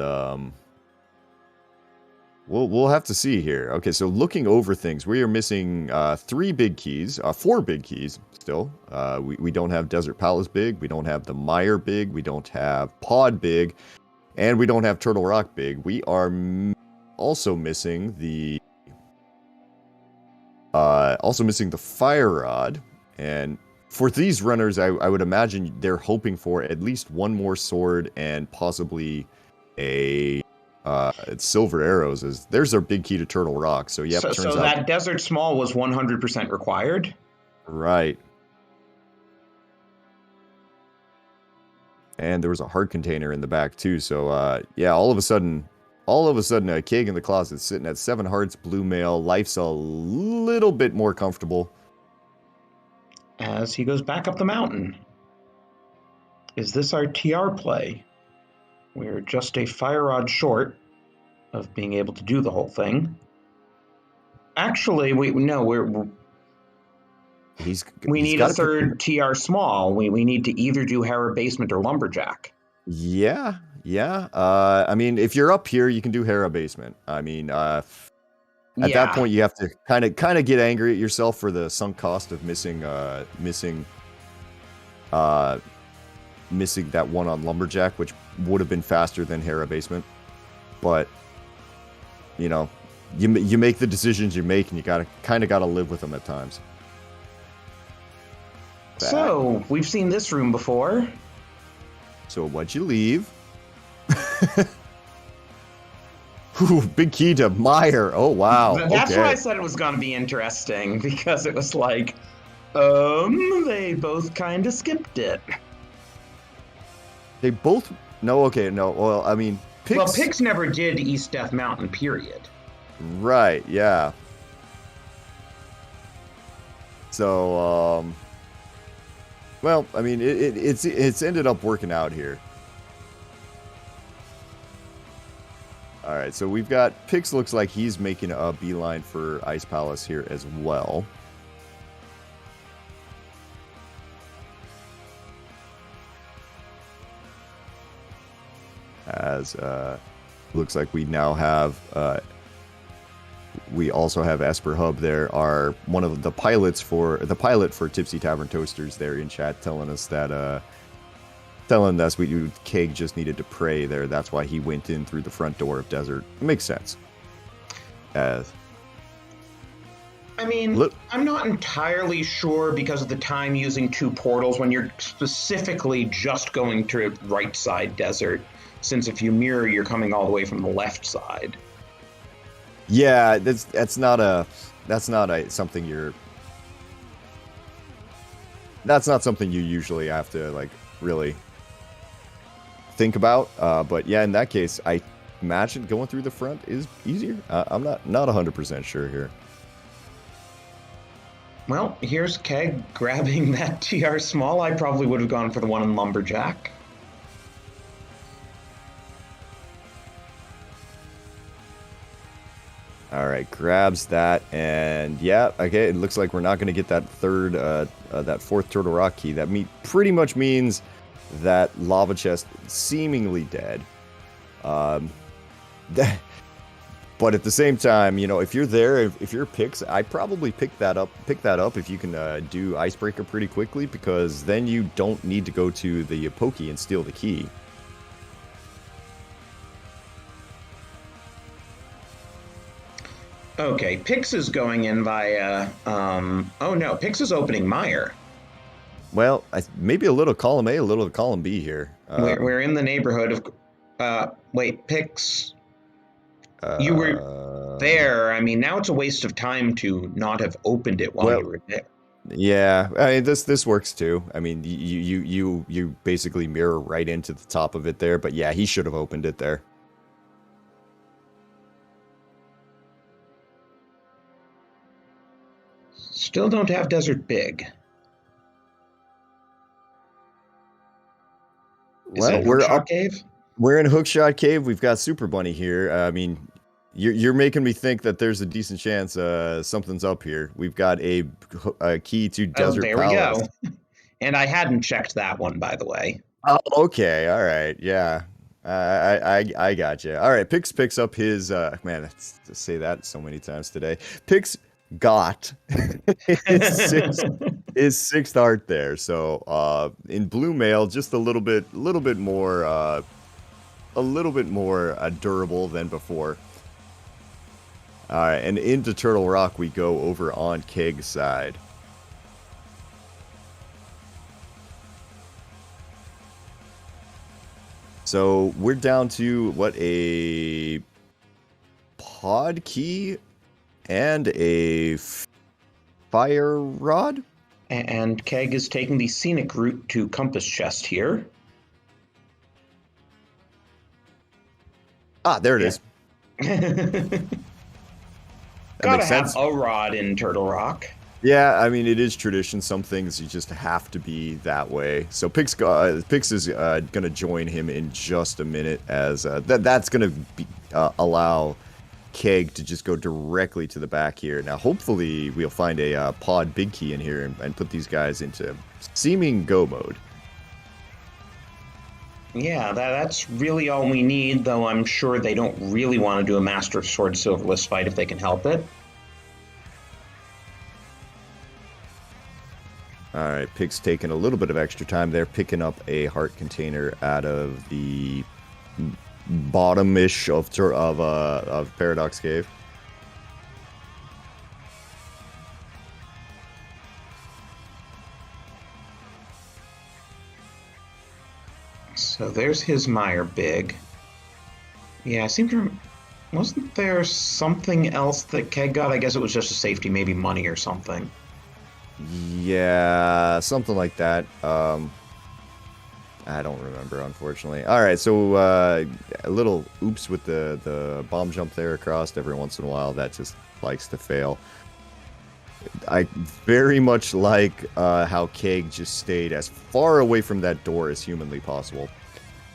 we'll have to see here. Okay, so looking over things, we are missing 4 big keys still. We don't have Desert Palace big, we don't have the Mire big, we don't have Pod big, and we don't have Turtle Rock big. We are also missing the Fire Rod. And for these runners, I would imagine they're hoping for at least one more sword and possibly a silver arrows. There's our big key to Turtle Rock. So yep, so that Desert Small was 100% required. Right. And there was a heart container in the back too. So yeah, all of a sudden, Keg in the Closet sitting at 7 hearts, blue mail. Life's a little bit more comfortable. As he goes back up the mountain. Is this our TR play? We're just a fire rod short of being able to do the whole thing. Actually, we need a third TR small. We need to either do Hera Basement or Lumberjack. Yeah. I mean, if you're up here, you can do Hera Basement. I mean, At that Yeah. point, you have to kind of get angry at yourself for the sunk cost of missing that one on Lumberjack, which would have been faster than Hera Basement. But you know, you make the decisions you make, and you gotta live with them at times. Back. So we've seen this room before. So what'd you leave? Ooh, big key to Meyer. Oh wow. That's Okay. why I said it was going to be interesting, because it was like, they both kind of skipped it. They both. No. Okay. No. Well, I mean, Pix. Well, Pix never did East Death Mountain. Period. Right. Yeah. So, well, I mean, it's ended up working out here. All right, so we've got Pix. Looks like he's making a beeline for Ice Palace here as well. As looks like we now have, we also have Esper Hub there. Are one of the pilot for Tipsy Tavern Toasters there in chat, telling us that Keg just needed to pray there. That's why he went in through the front door of Desert. It makes sense. I mean, I'm not entirely sure because of the time using two portals when you're specifically just going to right side Desert, since if you mirror, you're coming all the way from the left side. Yeah, that's not something you usually have to like really think about. But yeah, in that case, I imagine going through the front is easier. I'm not 100% sure here. Well, here's Keg grabbing that TR small. I probably would have gone for the one in Lumberjack. All right, grabs that, and yeah, okay, it looks like we're not going to get that fourth Turtle Rock key. That pretty much means that Lava Chest seemingly dead. But at the same time, you know, if you're there, if you're Pix, I'd probably pick that up if you can do Icebreaker pretty quickly, because then you don't need to go to the Pokey and steal the key. Okay, Pix is going in via, oh no, Pix is opening Meyer. Well, maybe a little column A, a little column B here. We're in the neighborhood of, wait, Pix, you were there. I mean, now it's a waste of time to not have opened it while you were there. Yeah, I mean, this works too. I mean, you basically mirror right into the top of it there, but yeah, he should have opened it there. Still don't have Desert Big. Well, we're up. Cave? We're in Hookshot Cave. We've got Super Bunny here. I mean, you're making me think that there's a decent chance something's up here. We've got a key to Desert Palace. There we go. And I hadn't checked that one, by the way. Oh, okay. All right. Yeah. I got you. All right. Pix picks up his man. To say that so many times today. Pix got his sixth art there. So in blue mail, just a little bit more durable than before. All right, and into Turtle Rock we go over on Keg's side. So we're down to what, a pod key and a fire rod? And Keg is taking the scenic route to Compass Chest here. Ah, there it is. Gotta have a rod in Turtle Rock. Yeah, I mean, it is tradition. Some things you just have to be that way. So Pix is going to join him in just a minute, as that's going to allow Keg to just go directly to the back here. Now, hopefully, we'll find a pod big key in here and put these guys into seeming go mode. Yeah, that's really all we need, though I'm sure they don't really want to do a Master Sword Silverless fight if they can help it. All right, Pig's taking a little bit of extra time there, picking up a heart container out of the bottom-ish of Paradox Cave. So there's his Meyer Big. Yeah, I seem to. Wasn't there something else that Keg got? I guess it was just a safety, maybe money or something. Yeah, something like that. I don't remember, unfortunately. All right, so a little oops with the bomb jump there across every once in a while. That just likes to fail. I very much like how Keg just stayed as far away from that door as humanly possible.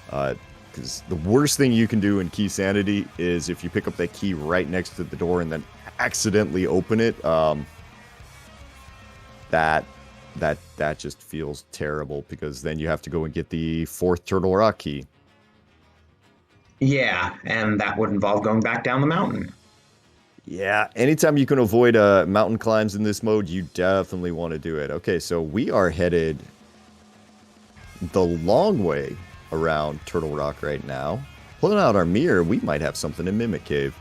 Because the worst thing you can do in Key Sanity is if you pick up that key right next to the door and then accidentally open it. That just feels terrible because then you have to go and get the fourth Turtle Rock key. Yeah, and that would involve going back down the mountain. Yeah, anytime you can avoid mountain climbs in this mode, you definitely want to do it. Okay, so we are headed the long way around Turtle Rock right now. Pulling out our mirror, we might have something in Mimic Cave.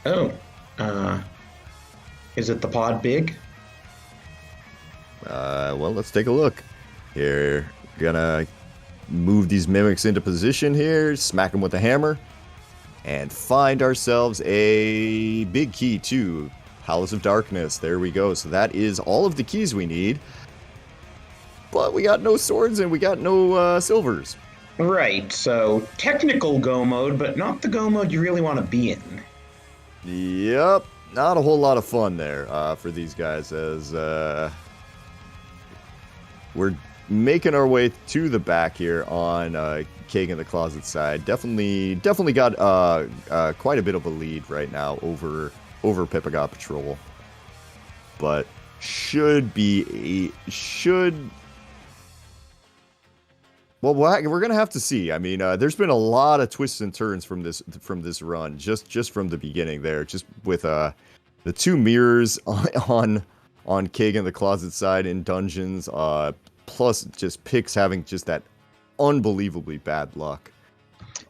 Oh, is it the pod big? Well, let's take a look. Here, gonna move these mimics into position here, smack them with a hammer, and find ourselves a big key too. Palace of Darkness. There we go. So that is all of the keys we need. But we got no swords and we got no silvers. Right, so technical go mode, but not the go mode you really want to be in. Yep. Not a whole lot of fun there for these guys as we're making our way to the back here on KegInTheCloset side. Definitely got quite a bit of a lead right now over Pepega Patrol. But well, we're gonna have to see. I mean, there's been a lot of twists and turns from this run, just from the beginning there, just with the two mirrors on KegInTheCloset side in dungeons, plus just Pix having just that unbelievably bad luck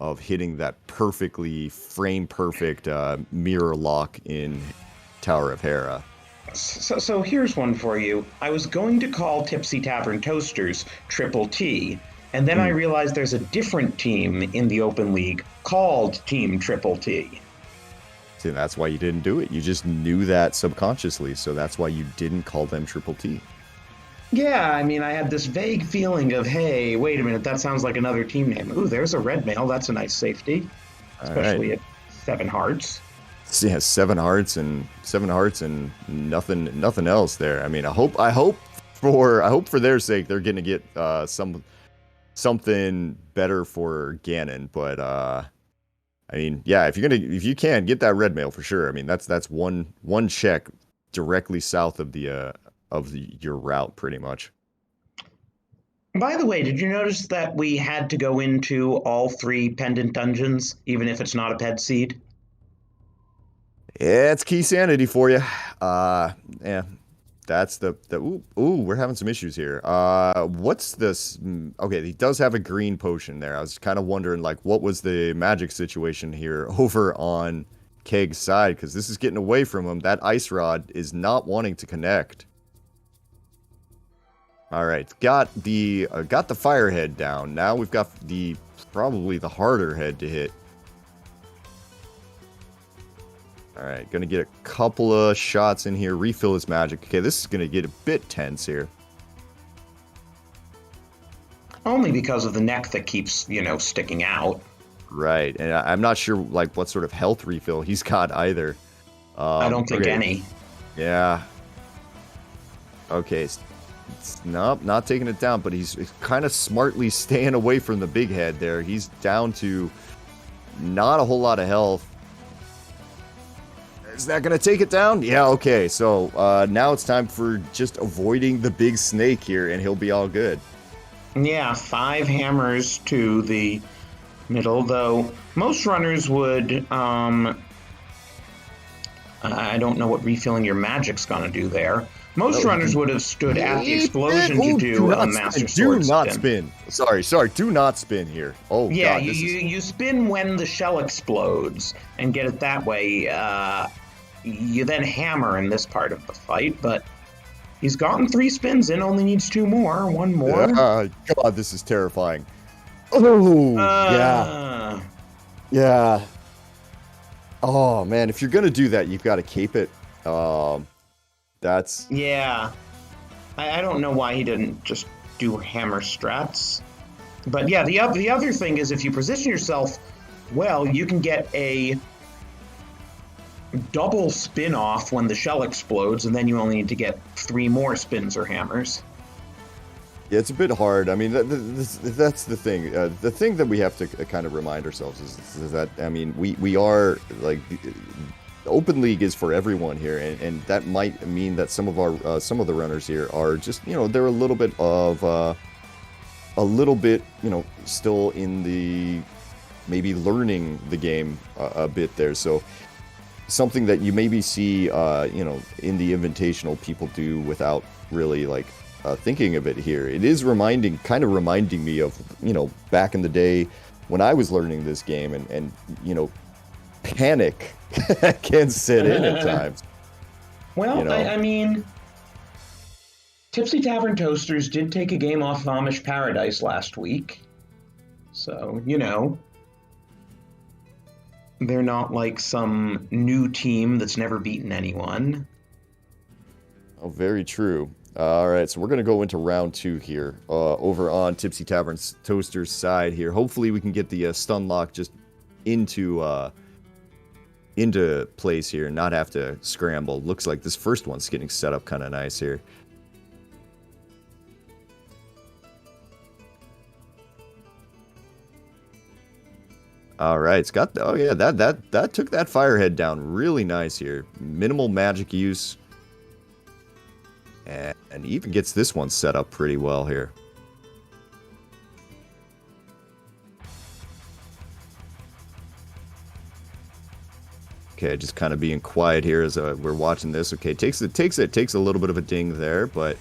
of hitting that perfectly frame perfect mirror lock in Tower of Hera. So here's one for you. I was going to call Tipsy Tavern Toasters Triple T, and then I realized there's a different team in the Open League called Team Triple T. See, that's why you didn't do it. You just knew that subconsciously, so that's why you didn't call them Triple T. Yeah, I mean, I had this vague feeling of, hey, wait a minute, that sounds like another team name. Ooh, there's a red mail. That's a nice safety, especially at 7 hearts. Yeah, 7 hearts and nothing else there. I mean, I hope for their sake they're going to get something better for Ganon, but I mean, yeah, if you can get that red mail for sure. I mean, that's one check directly south of your route pretty much. By the way, did you notice that we had to go into all 3 pendant dungeons, even if it's not a ped seed? Yeah, it's Key Sanity for you. Yeah, that's the ooh, we're having some issues here. What's this? Okay, he does have a green potion there. I was kind of wondering, like, what was the magic situation here over on Keg's side? Because this is getting away from him. That ice rod is not wanting to connect. All right, got the fire head down. Now we've got probably the harder head to hit. All right, gonna get a couple of shots in here, refill his magic. Okay, this is gonna get a bit tense here. Only because of the neck that keeps, sticking out. Right, and I'm not sure like what sort of health refill he's got either. I don't think any. Yeah. Okay, nope, not taking it down, but he's kind of smartly staying away from the big head there. He's down to not a whole lot of health. Is that going to take it down? Yeah, okay. So now it's time for just avoiding the big snake here, and he'll be all good. Yeah, 5 hammers to the middle, though most runners would. I don't know what refilling your magic's gonna do there. Most Oh, he runners can. would have stood at the He did. explosion to Oh, do do a not master spin. Do sword not spin. spin. Sorry. Do not spin here. Oh Yeah, God, you, this you, is. you spin when the shell explodes and get it that way. You then hammer in this part of the fight, but he's gotten 3 spins in, only needs 2 more. One more. God, this is terrifying. Oh yeah, Uh, yeah. Oh man, if you're gonna do that, you've got to cape it. That's yeah. I don't know why he didn't just do hammer strats. But yeah, the other thing is if you position yourself well, you can get a double spin off when the shell explodes, and then you only need to get 3 more spins or hammers. yeah, it's a bit hard. I mean, that's the thing. The thing that we have to kind of remind ourselves is that I mean, we are like Open League is for everyone here, and that might mean that some of the runners here are just they're a little bit still in the maybe learning the game a bit there. So something that you maybe see in the invitational people do without really like thinking of it here. It is kind of reminding me of back in the day when I was learning this game, and panic can set in at times. Well, I mean, Tipsy Tavern Toasters did take a game off Amish Paradise last week. So, they're not like some new team that's never beaten anyone. Oh, very true. All right, so we're going to go into round 2 here, over on Tipsy Tavern Toaster's side here. Hopefully we can get the stun lock just into place here and not have to scramble. Looks like this first one's getting set up kind of nice here. All right, it's got that took that firehead down really nice here. Minimal magic use, and even gets this one set up pretty well here. Okay, just kind of being quiet here as we're watching this. Okay, takes a little bit of a ding there, but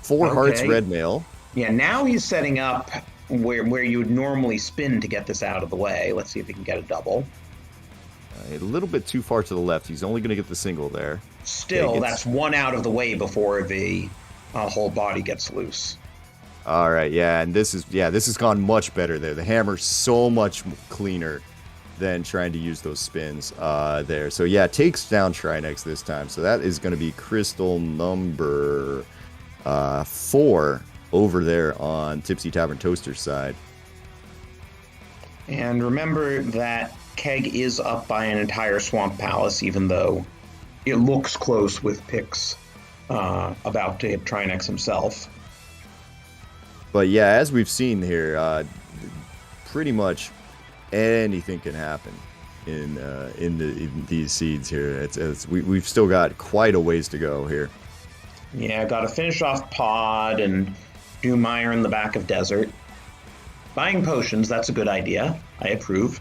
4 hearts red mail. Yeah, now he's setting up where you would normally spin to get this out of the way. Let's see if he can get a double. A little bit too far to the left. He's only going to get the single there. Still, that's 1 out of the way before the whole body gets loose. All right, yeah, and this has gone much better there. The hammer's so much cleaner than trying to use those spins there. So yeah, takes down Trinex this time. So that is going to be crystal number 4 over there on Tipsy Tavern Toaster's side. And remember that Keg is up by an entire Swamp Palace, even though it looks close with picks about to hit Trinex himself. But yeah, as we've seen here, pretty much anything can happen in these seeds here. We've still got quite a ways to go here. Yeah, got to finish off Pod and do Mire in the back of Desert. Buying potions, that's a good idea. I approve.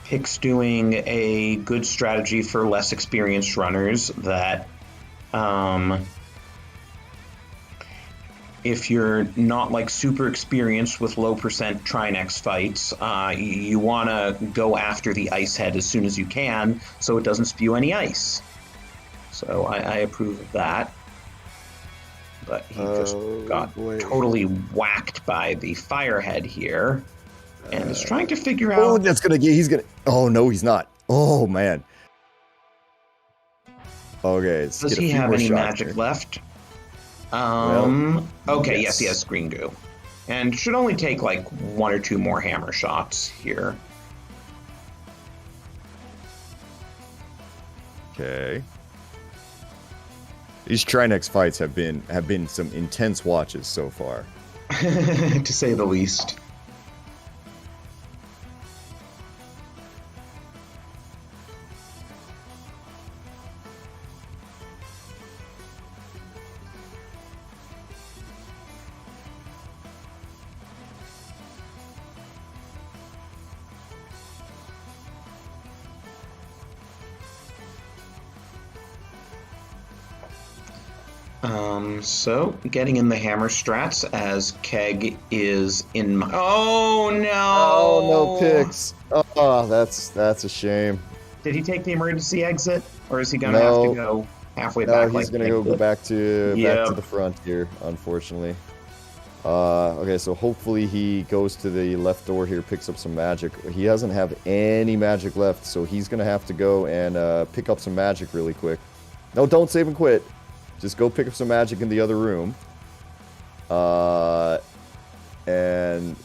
Pick's doing a good strategy for less experienced runners that if you're not like super experienced with low percent Trinex fights, you want to go after the ice head as soon as you can so it doesn't spew any ice. So I approve of that. But he just got totally whacked by the firehead here and is trying to figure out... Oh, oh, no, he's not. Oh, man. Okay, does he have any magic left? Okay, yes, he has Green Goo. And should only take like 1 or 2 more hammer shots here. Okay. These Trinex fights have been some intense watches so far. To say the least. So getting in the hammer strats as Keg is in my. Oh Oh, no no! picks. Oh, that's a shame. Did he take the emergency exit, or is he gonna have to No, go halfway no, back he's like gonna Keg go did? back to Yep. the front here, unfortunately. Okay, so hopefully he goes to the left door here, picks up some magic. He doesn't have any magic left, so he's gonna have to go and pick up some magic really quick. No, don't save and quit. Just go pick up some magic in the other room. Uh, and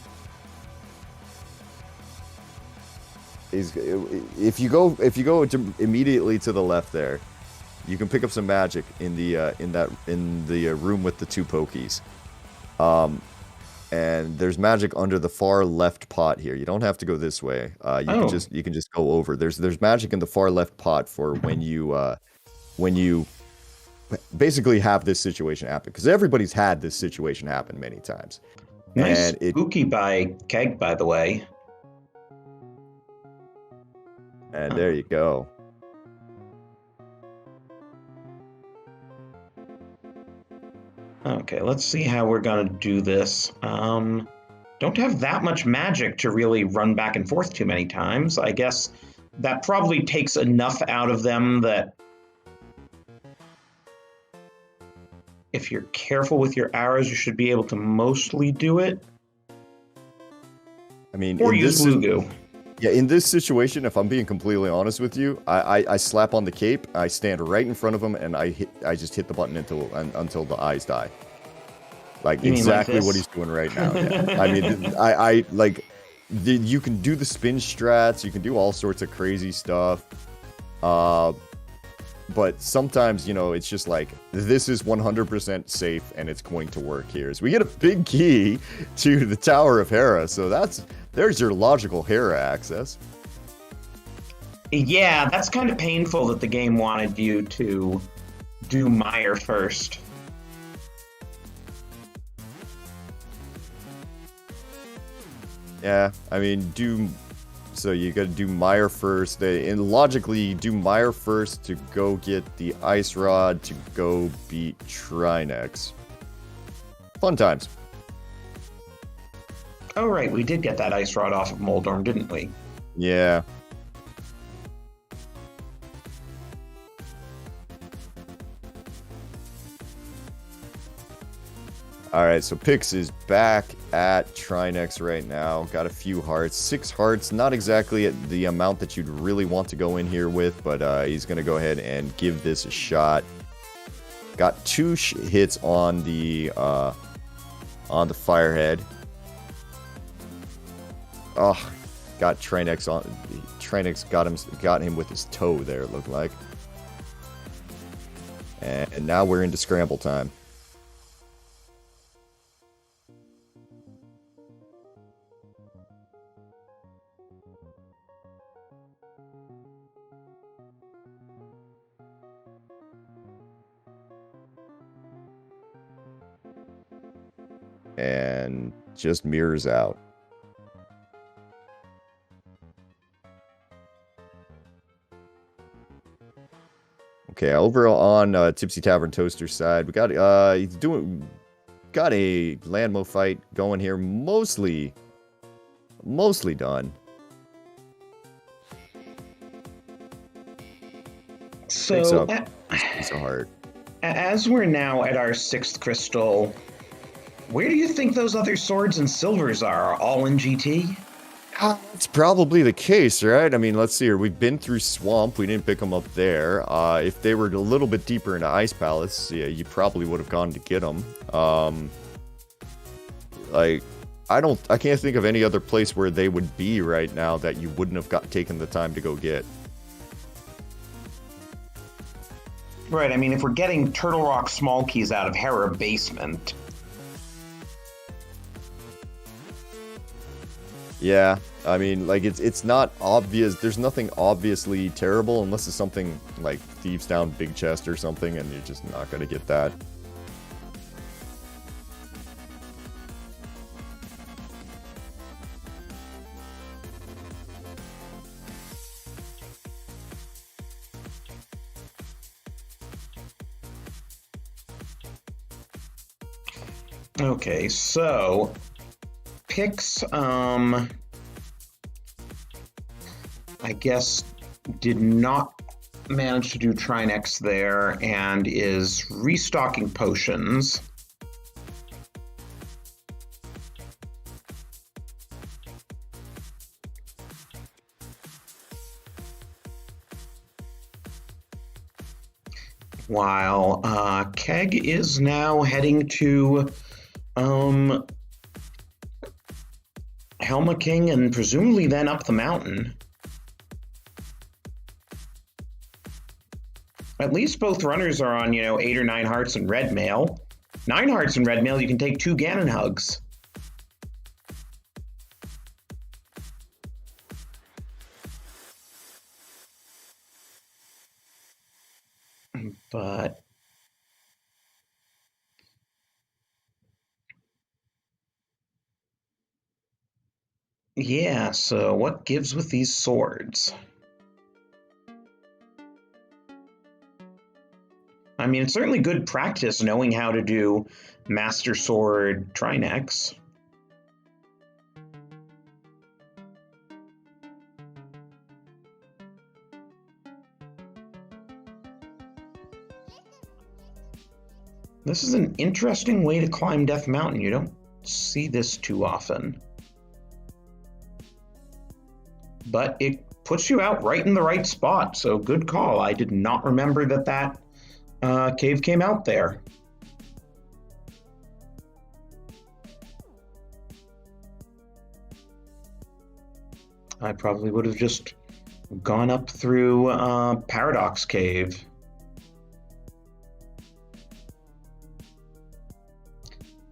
he's if you go immediately to the left there, you can pick up some magic in the room with the two pokies. Um, and there's magic under the far left pot here. You don't have to go this way. Oh, You can just go over. There's magic in the far left pot for when you basically have this situation happen, because everybody's had this situation happen many times, nice and spooky by Keg, by the way. there Uh, you go. okay, let's see how we're gonna do this. Don't have that much magic to really run back and forth too many times. I guess that probably takes enough out of them that if you're careful with your arrows, you should be able to mostly do it. I mean, Or use blue goo. yeah, in this situation, if I'm being completely honest with you, I slap on the cape, I stand right in front of him, and I just hit the button until the eyes die. Like You mean like exactly what this? he's doing right now. Yeah, I mean, I like you can do the spin strats, you can do all sorts of crazy stuff. Uh, but sometimes, it's just like, this is 100% safe and it's going to work here. So we get a big key to the Tower of Hera. So there's your logical Hera access. Yeah, that's kind of painful that the game wanted you to do Meyer first. Yeah, I mean, so you gotta do Meyer first. And logically, you do Meyer first to go get the Ice Rod to go beat Trinex. Fun times. Oh, right, we did get that ice rod off of Moldorm, didn't we? Yeah. Alright, so Pix is back at Trinex right now. Got a few hearts. 6 hearts, not exactly at the amount that you'd really want to go in here with, but he's going to go ahead and give this a shot. Got 2 hits on the Firehead. Oh, got Trinex on. Trinex got him with his toe there, it looked like. And now we're into scramble time. And just mirrors out. Okay, over on Tipsy Tavern Toaster side, we got he's got a Landmo fight going here, mostly done. Picks So, up this piece of heart. as we're now at our 6th crystal, where do you think those other swords and silvers are? All in GT? It's probably the case, right? I mean, let's see here. We've been through Swamp. We didn't pick them up there. If they were a little bit deeper into Ice Palace, yeah, you probably would have gone to get them. Like, I can't think of any other place where they would be right now that you wouldn't have taken the time to go get. Right, I mean, if we're getting Turtle Rock small keys out of Hera Basement. Yeah, I mean, like, it's not obvious. There's nothing obviously terrible unless it's something like Thieves Down Big Chest or something, and you're just not going to get that. Okay, so Pix, I guess, did not manage to do Trinex there and is restocking potions. While Keg is now heading to Helma King and presumably then up the mountain. At least both runners are on, 8 or 9 hearts and red mail. 9 hearts and red mail, you can take 2 Ganon hugs. But yeah, so what gives with these swords? I mean, it's certainly good practice knowing how to do Master Sword Trinex. This is an interesting way to climb Death Mountain. You don't see this too often. But it puts you out right in the right spot, so good call. I did not remember that cave came out there. I probably would have just gone up through Paradox Cave.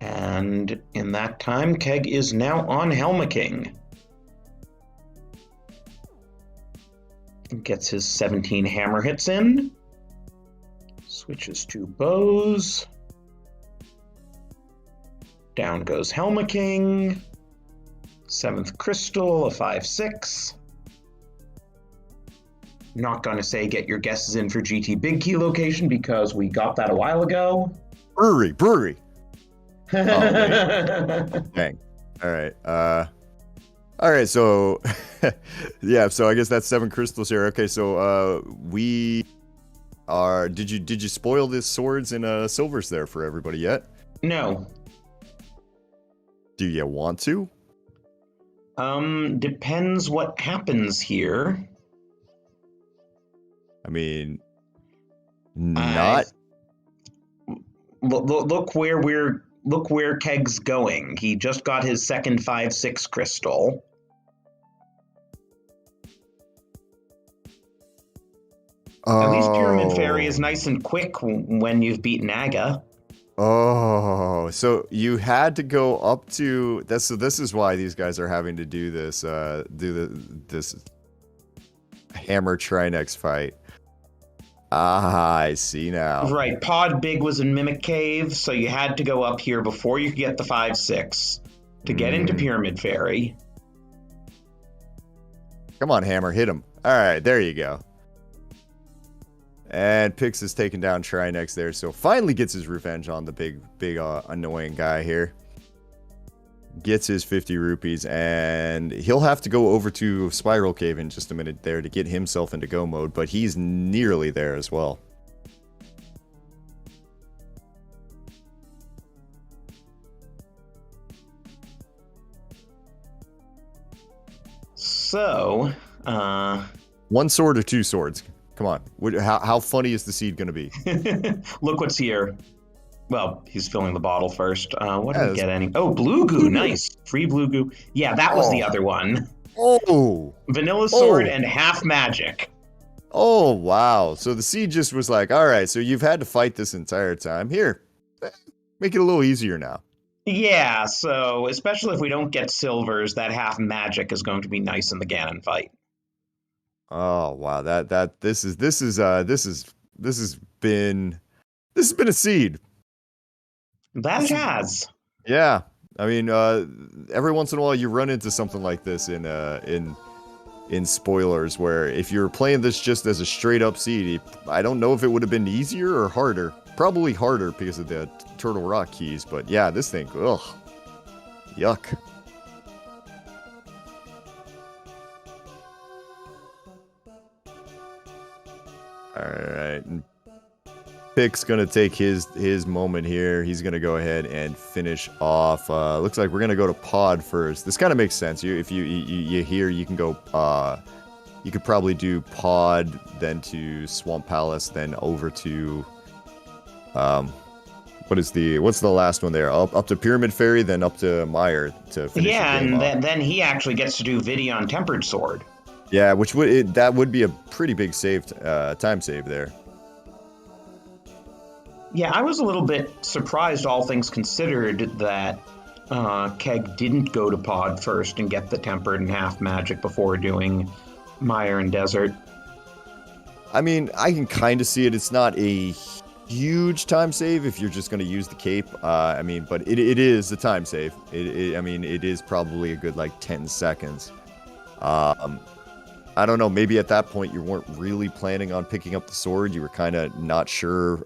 And in that time, Keg is now on Helma King. Gets his 17 hammer hits in. Switches to bows. Down goes Helma King. 7th crystal, a 5/6. Not gonna say get your guesses in for GT Big Key location because we got that a while ago. Brewery. Oh, wait. Dang. All right. So, yeah. So I guess that's 7 crystals here. Okay. So, we are. Did you spoil the swords and silvers there for everybody yet? No. Do you want to? Depends what happens here. I mean, not. Look where Keg's going. He just got his second 5/6 crystal. Oh. At least Pyramid Fairy is nice and quick when you've beaten Aga. Oh, so you had to go up to this. So this is why these guys are having to do this. This hammer Trinex fight. Ah, I see now. Right, Pod Big was in Mimic Cave, so you had to go up here before you could get the 5/6 to get into Pyramid Fairy. Come on, Hammer, hit him. All right, there you go. And Pix is taking down Trinex there, so finally gets his revenge on the big annoying guy here. Gets his 50 rupees, and he'll have to go over to Spiral Cave in just a minute there to get himself into go mode, but he's nearly there as well. So, 1 sword or 2 swords? Come on. How funny is the seed going to be? Look what's here. Well, he's filling the bottle first. What did we get? Oh, blue goo. Nice. Free blue goo. Yeah, that was the other one. Oh. Vanilla sword and half magic. Oh, wow. So the seed just was like, all right, so you've had to fight this entire time. Here, make it a little easier now. Yeah, so especially if we don't get silvers, that half magic is going to be nice in the Ganon fight. Oh wow, this has been a seed. That has. Yeah, I mean, every once in a while you run into something like this in spoilers, where if you're playing this just as a straight up seed, I don't know if it would have been easier or harder. probably harder because of the Turtle Rock keys, but yeah, this thing, ugh, yuck. Alright, Pick's gonna take his moment here. He's gonna go ahead and finish off. Looks like we're gonna go to Pod first. This kind of makes sense. If you hear, you can go. You could probably do Pod, then to Swamp Palace, then over to. What's the last one there? Up to Pyramid Fairy, then up to Mire to finish. Yeah, the game and off. then he actually gets to do Vidi on Tempered Sword. Yeah, which that would be a pretty big time save there. Yeah, I was a little bit surprised, all things considered, that Keg didn't go to Pod first and get the Tempered and Half Magic before doing Mire and Desert. I mean, I can kind of see it. It's not a huge time save if you're just going to use the cape. I mean, but it is a time save. I mean, it is probably a good, like, 10 seconds. I don't know, maybe at that point you weren't really planning on picking up the sword. You were kind of not sure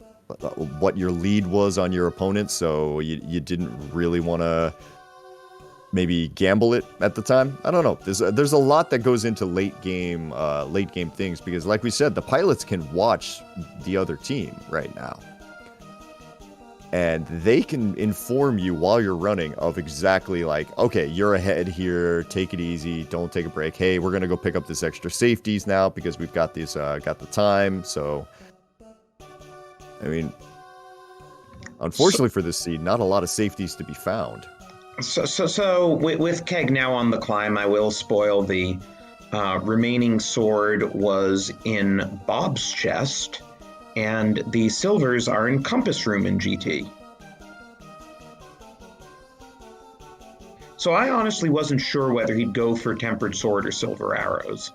what your lead was on your opponent, so you didn't really want to maybe gamble it at the time. I don't know. There's a lot that goes into late game things, because like we said, the pilots can watch the other team right now. And they can inform you while you're running of exactly like, okay, you're ahead here, take it easy, don't take a break. Hey, we're gonna go pick up this extra safeties now because we've got this, got the time. So, I mean, unfortunately for this seed, not a lot of safeties to be found. So with Keg now on the climb, I will spoil the remaining sword was in Bob's chest. And the silvers are in Compass Room in GT. So I honestly wasn't sure whether he'd go for Tempered Sword or Silver Arrows.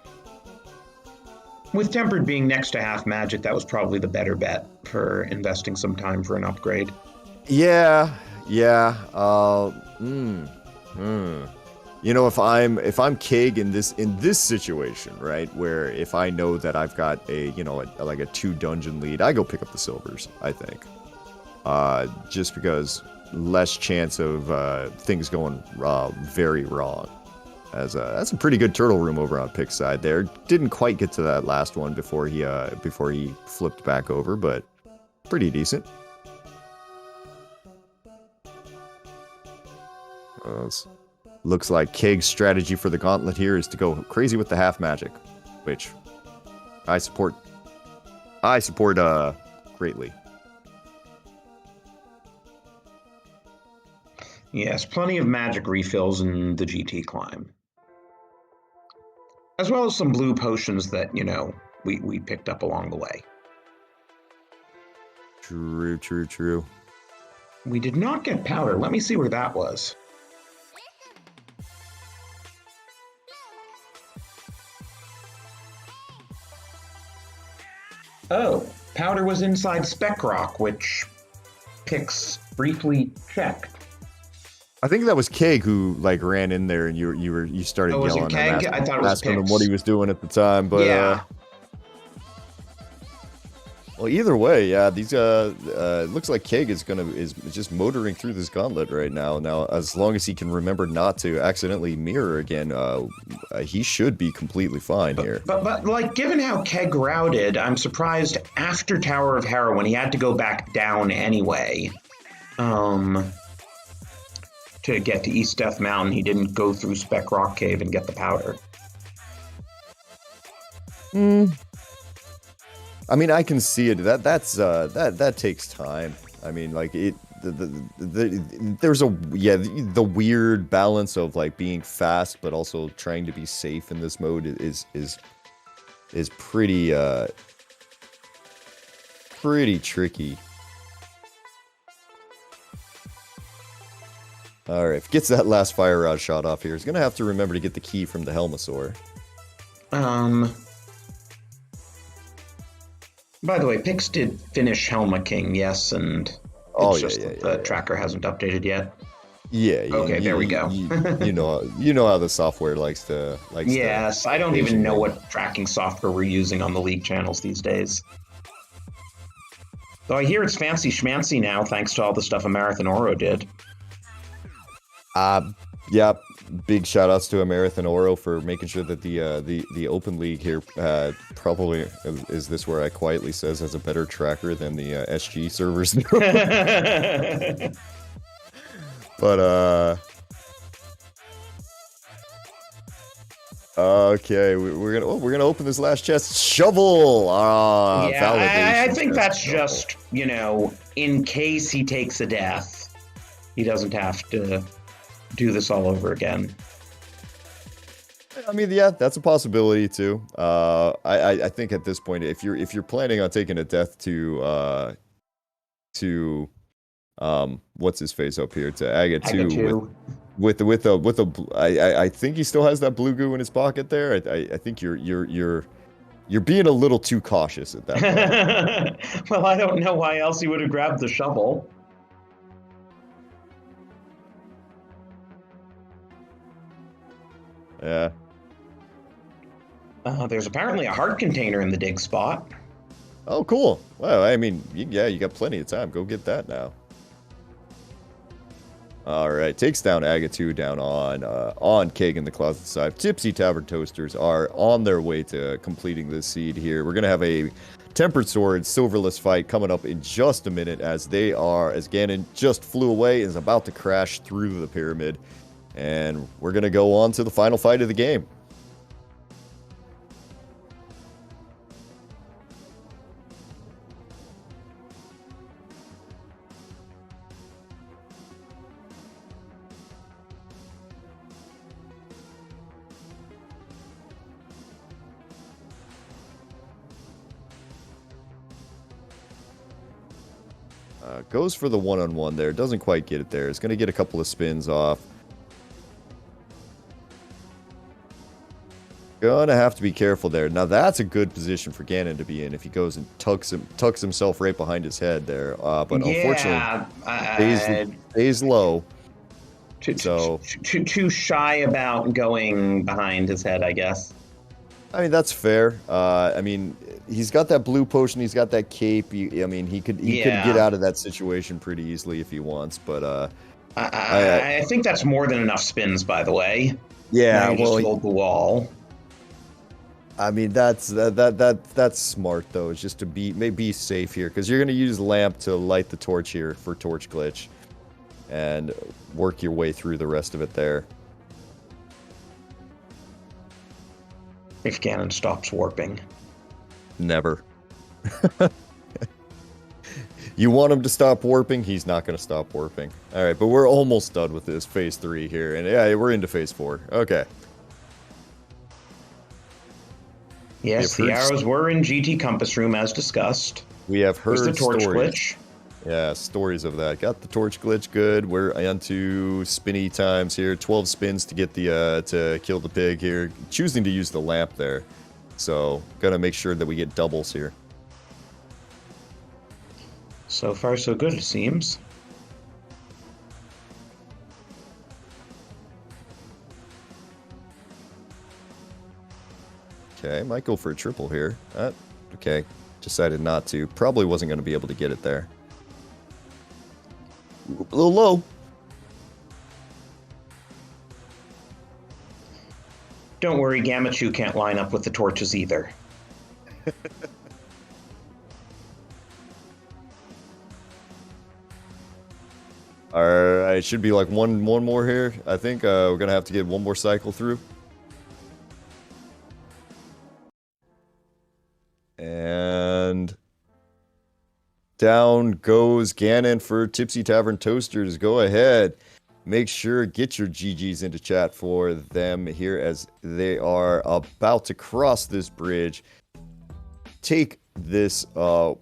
With Tempered being next to Half Magic, that was probably the better bet for investing some time for an upgrade. Yeah. You know, if I'm Keg in this situation, right, where if I know that I've got a 2 dungeon lead, I go pick up the silvers, I think. Just because less chance of things going very wrong. That's a pretty good turtle room over on Pick's side there. Didn't quite get to that last one before he flipped back over, but pretty decent. Looks like Keg's strategy for the gauntlet here is to go crazy with the half magic, which I support. Greatly. Yes, plenty of magic refills in the GT climb. As well as some blue potions that, we picked up along the way. True. We did not get powder. Let me see where that was. Oh, powder was inside Spec Rock, which Pix briefly checked. I think that was Keg who ran in there and you started yelling. Was it Keg? I thought it was asking him Pix. what he was doing at the time, but yeah. Well, either way, yeah, these looks like Keg is just motoring through this gauntlet right now. Now, as long as he can remember not to accidentally mirror again, he should be completely fine here. But given how Keg routed, I'm surprised after Tower of Heroin he had to go back down anyway. To get to East Death Mountain, he didn't go through Spec Rock Cave and get the powder. I mean, I can see it. That takes time. I mean, there's the weird balance of being fast but also trying to be safe in this mode is pretty tricky. All right, if he gets that last fire rod shot off here, he's gonna have to remember to get the key from the Helmosaur. By the way, Pix did finish Helma King, yes, and the tracker hasn't updated yet. Yeah. Okay, there we go. you know how the software likes to. Yes, I don't even know what tracking software we're using on the League channels these days. Though I hear it's fancy schmancy now, thanks to all the stuff a Marathon Oro did. Yeah, big shout outs to Marathon Oro for making sure that the Open League here probably is this where I quietly says has a better tracker than the SG servers. But okay, we're gonna open this last chest. Shovel. Yeah, I think that's shovel. just, in case he takes a death, he doesn't have to do this all over again. I mean, yeah, that's a possibility too. I think at this point, if you're planning on taking a death to what's his face up here to Aga 2 with I think he still has that blue goo in his pocket there. I think you're being a little too cautious at that point. Well, I don't know why else he would have grabbed the shovel. Yeah. There's apparently a heart container in the dig spot. Oh, cool. Well, I mean, yeah, you got plenty of time. Go get that now. All right, takes down Aga2 down on KegInTheCloset side. Tipsy Tavern Toasters are on their way to completing this seed here. We're gonna have a Tempered Sword Silverless fight coming up in just a minute as Ganon just flew away and is about to crash through the pyramid. And we're gonna go on to the final fight of the game. Goes for the one-on-one there. Doesn't quite get it there. It's going to get a couple of spins off. Gonna have to be careful there. Now that's a good position for Ganon to be in if he goes and tucks himself right behind his head there. But yeah, unfortunately, stays low. Too shy about going behind his head, I guess. I mean, that's fair. I mean, he's got that blue potion. He's got that cape. I mean, he could get out of that situation pretty easily if he wants. But I think that's more than enough spins, by the way. Yeah, just hold the wall. I mean, that's smart though. It's just to be safe here because you're gonna use lamp to light the torch here for torch glitch, and work your way through the rest of it there. If Ganon stops warping. Never. You want him to stop warping? He's not going to stop warping. All right, but we're almost done with this phase 3 here. And yeah, we're into phase 4. Okay. Yes, the arrows were in GT Compass Room as discussed. We have heard the torch stories. Glitch. Yeah, stories of that. Got the torch glitch good. We're onto spinny times here. 12 spins to get the to kill the pig here. Choosing to use the lamp there. So, gotta make sure that we get doubles here. So far, so good, it seems. Okay, might go for a triple here. Okay, decided not to. Probably wasn't going to be able to get it there. A little low. Don't worry, Gamachu can't line up with the torches either. Alright, should be like one more here. I think we're going to have to get one more cycle through. And down goes Ganon for Tipsy Tavern Toasters. Go ahead. Make sure, get your GGs into chat for them here as they are about to cross this bridge. Take this, I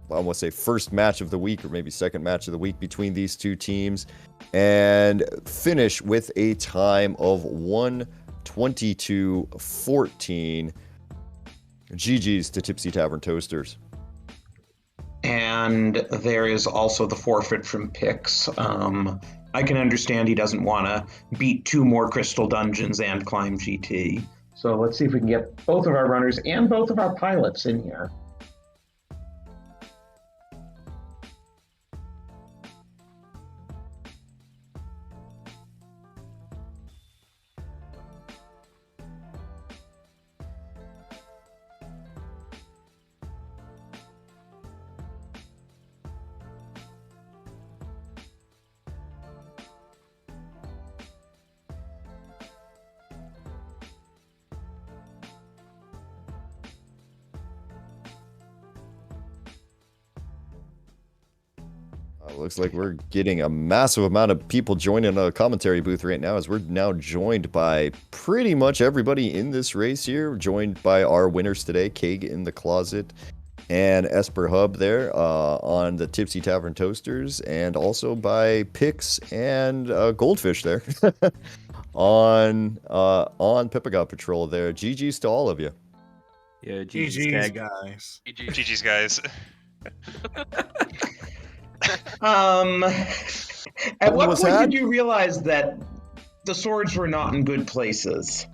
want to say first match of the week or maybe second match of the week between these two teams and finish with a time of 1:22:14. GG's to Tipsy Tavern Toasters. And there is also the forfeit from Pix. I can understand he doesn't want to beat 2 more Crystal Dungeons and climb GT. So let's see if we can get both of our runners and both of our pilots in here. Looks like we're getting a massive amount of people joining a commentary booth right now, as we're now joined by pretty much everybody in this race here, joined by our winners today, KegInTheCloset and Esper Hub there on the Tipsy Tavern Toasters, and also by Pix and Goldfish there on Pepega Patrol there. GG's to all of you. Yeah, GG's guys. GG's guys. At what was point had? did you realize that the swords were not in good places?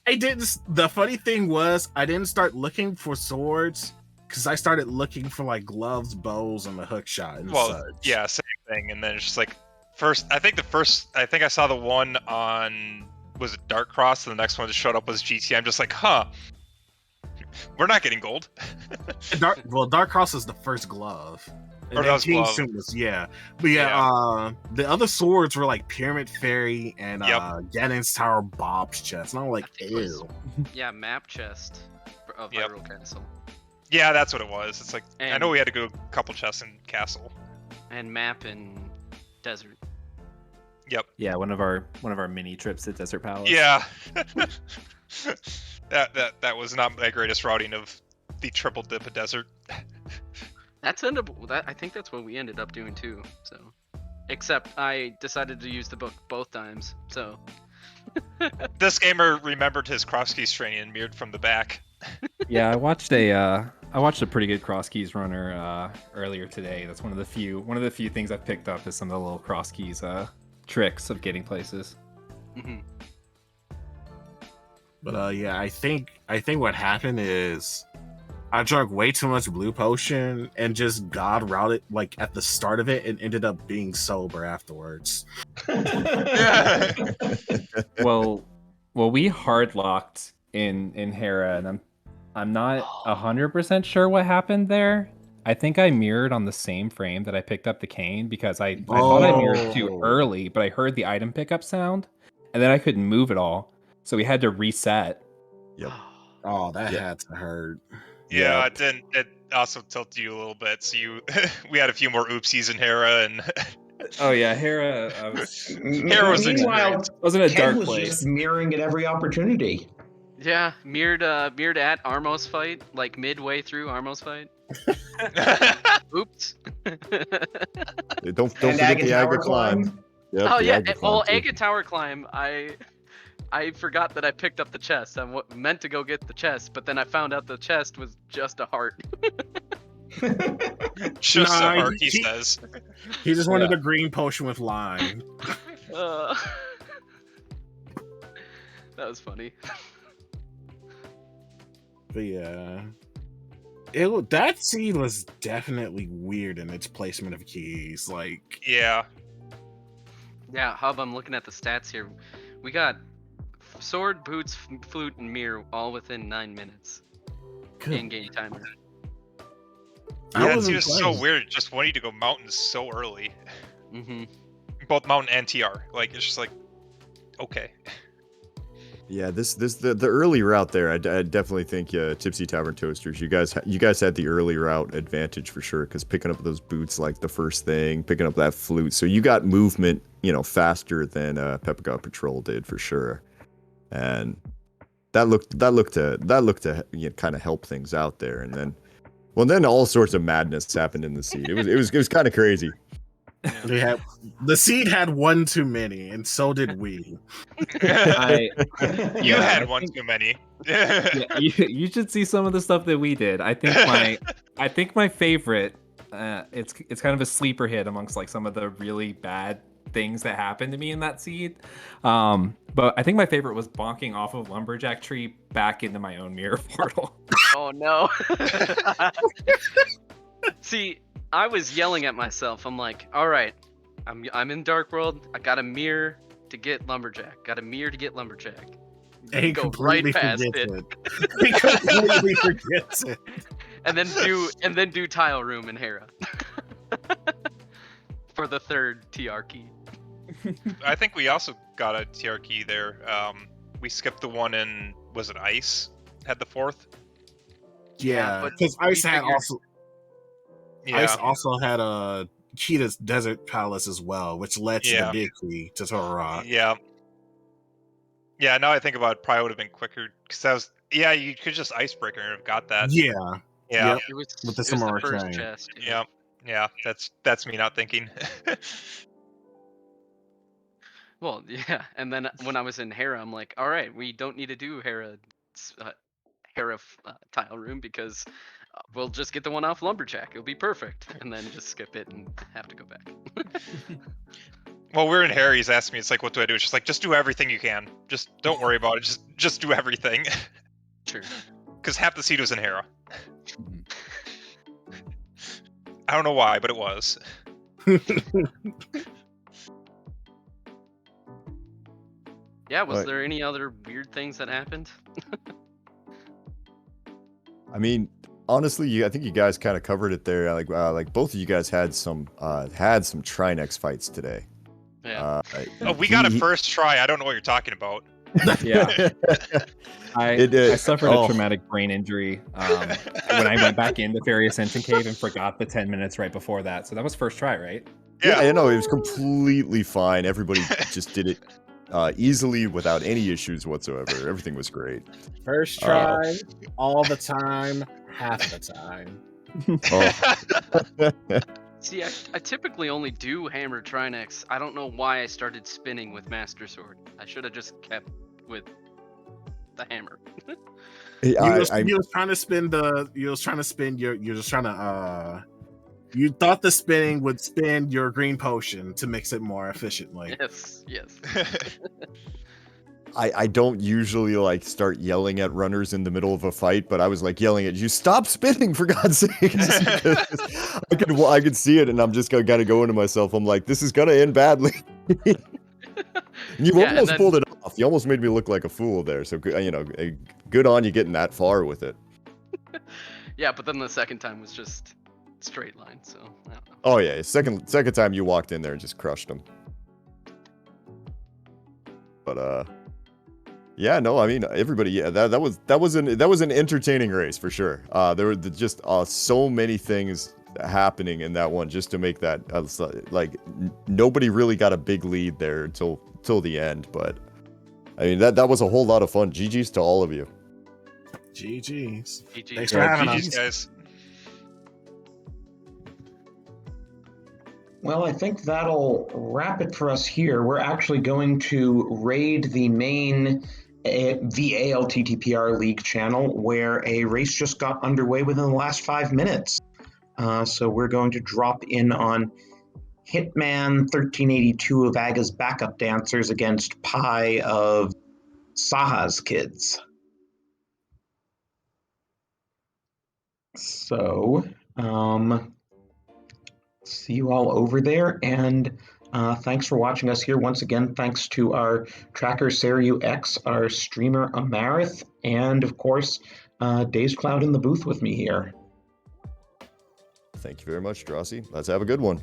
I didn't. The funny thing was, I didn't start looking for swords because I started looking for like gloves, bows, and the hook shot. And Well, such. yeah, same thing. And then it's just like I think I saw the one on, was it Dark Cross, and the next one that showed up was GT. I'm just like, huh, we're not getting gold. Dark Cross is the first glove. Or that was King glove. Suit was, yeah. But yeah, the other swords were like Pyramid Fairy and Ganon's Tower Bob's chest. And I'm like, ew. Yeah, map chest of Hyrule Castle. Yeah, that's what it was. It's like, I And- know we had to go a couple chests in Castle. And map in Desert. Yep. Yeah, one of our mini trips to Desert Palace. Yeah. that was not my greatest routing of the triple dip of Desert. I think that's what we ended up doing too. So, except I decided to use the book both times. So. This gamer remembered his cross keys training and mirrored from the back. Yeah, I watched a pretty good cross keys runner earlier today. That's one of the few things I've picked up is some of the little cross keys tricks of getting places. Mm-hmm. But yeah, I think what happened is I drank way too much blue potion and just god routed like at the start of it and ended up being sober afterwards. Well, we hard locked in Hera, and I'm not 100% sure what happened there. I think I mirrored on the same frame that I picked up the cane because I thought I mirrored too early, but I heard the item pickup sound, and then I couldn't move at all, so we had to reset. Yep. Oh, that had to hurt. Yeah, it also tilted you a little bit. So we had a few more oopsies in Hera, and Oh yeah, Hera. Hera was Meanwhile, wasn't a Keg dark was place. just mirroring at every opportunity. Yeah, mirrored at Armos fight, like midway through Armos fight. Oops. Don't forget the Aga climb. Yep, Oh the yeah, Aga climb well, too. Aga Tower climb. I forgot that I picked up the chest. I meant to go get the chest, but then I found out the chest was just a heart. just Nah, a heart, he says. He just wanted a green potion with lime. That was funny. But yeah, that seed was definitely weird in its placement of keys. Like, Yeah. Yeah, Hub, I'm looking at the stats here. We got sword, boots, flute, and mirror all within 9 minutes. In-game timer. Yeah, it's just so weird. Just wanting to go mountains so early. Mm-hmm. Both mountain and TR. Like, it's just like, okay. Yeah, the early route there. I definitely think Tipsy Tavern Toasters. You guys had the early route advantage for sure, because picking up those boots like the first thing, picking up that flute, so you got movement, faster than Pepega Patrol did for sure, and that looked to kind of help things out there. And then all sorts of madness happened in the seed. It was kind of crazy. The seed had one too many, and so did we. You had one too many. You should see some of the stuff that we did. I think my favorite. It's kind of a sleeper hit amongst like some of the really bad things that happened to me in that seed. But I think my favorite was bonking off of Lumberjack Tree back into my own mirror portal. Oh no. See, I was yelling at myself. I'm like, all right, I'm in Dark World. I got a mirror to get Lumberjack. Got a mirror to get Lumberjack. And he Go completely right past forgets it. it. He completely forgets it. And then do Tile Room in Hera. For the third TR key. I think we also got a TR key there. We skipped the one in, was it Ice? Had the fourth? Yeah, but because Ice had figured- also. Yeah. Ice also had a Kita's Desert Palace as well, which led to the Yeah. big key to Turtle Rock. Yeah. Yeah, now I think about it, probably would have been quicker because that was. Yeah, you could just icebreaker and have got that. Yeah. Yeah. Yep. It was, With the it was the Samurai first Train. chest. Yeah. Yeah. That's me not thinking. Well, yeah, and then when I was in Hera, I'm like, all right, we don't need to do Hera tile room because we'll just get the one off Lumberjack. It'll be perfect, and then just skip it and have to go back. Well, we're in Harry's asked me, it's like, what do I do? It's just like, just do everything you can. Just don't worry about it. Just do everything. Sure. Because half the seed was in Hera. I don't know why, but it was. Yeah, was Right. there any other weird things that happened? I mean, honestly, I think you guys kind of covered it there. Like both of you guys had some Trinex fights today. Yeah. Oh, we got a first try. I don't know what you're talking about. Yeah. I suffered Oh. a traumatic brain injury when I went back in the Fairy Ascension Cave and forgot the 10 minutes right before that. So that was first try, right? Yeah, I know it was completely fine. Everybody just did it easily without any issues whatsoever. Everything was great. First try, all the time, half the time. Oh. See, I typically only do hammer Trinex. I don't know why I started spinning with Master Sword. I should have just kept with the hammer. You was trying to spin you thought the spinning would spin your green potion to mix it more efficiently. Yes. I don't usually like start yelling at runners in the middle of a fight, but I was like yelling at you, stop spinning for God's sake. I could see it and I'm just gonna go into myself. I'm like, this is gonna end badly. You almost pulled it off. You almost made me look like a fool there. So, good on you getting that far with it. Yeah, but then the second time was just straight line, so I don't know. Oh yeah, second time you walked in there and just crushed him. But yeah, no, I mean everybody. Yeah, that was an entertaining race for sure. There were just so many things happening in that one just to make that nobody really got a big lead there until the end. But I mean that was a whole lot of fun. GG's to all of you. GG's. GG. Thanks for having GG's, us, guys. Well, I think that'll wrap it for us here. We're actually going to raid the main ALTTPR League channel where a race just got underway within the last 5 minutes. So we're going to drop in on Hitman 1382 of Aga's backup dancers against Pi of Saha's kids. So, see you all over there, and thanks for watching us here. Once again, thanks to our tracker, Sariu X, our streamer, Amarith, and of course, Days Cloud in the booth with me here. Thank you very much, Drosy. Let's have a good one.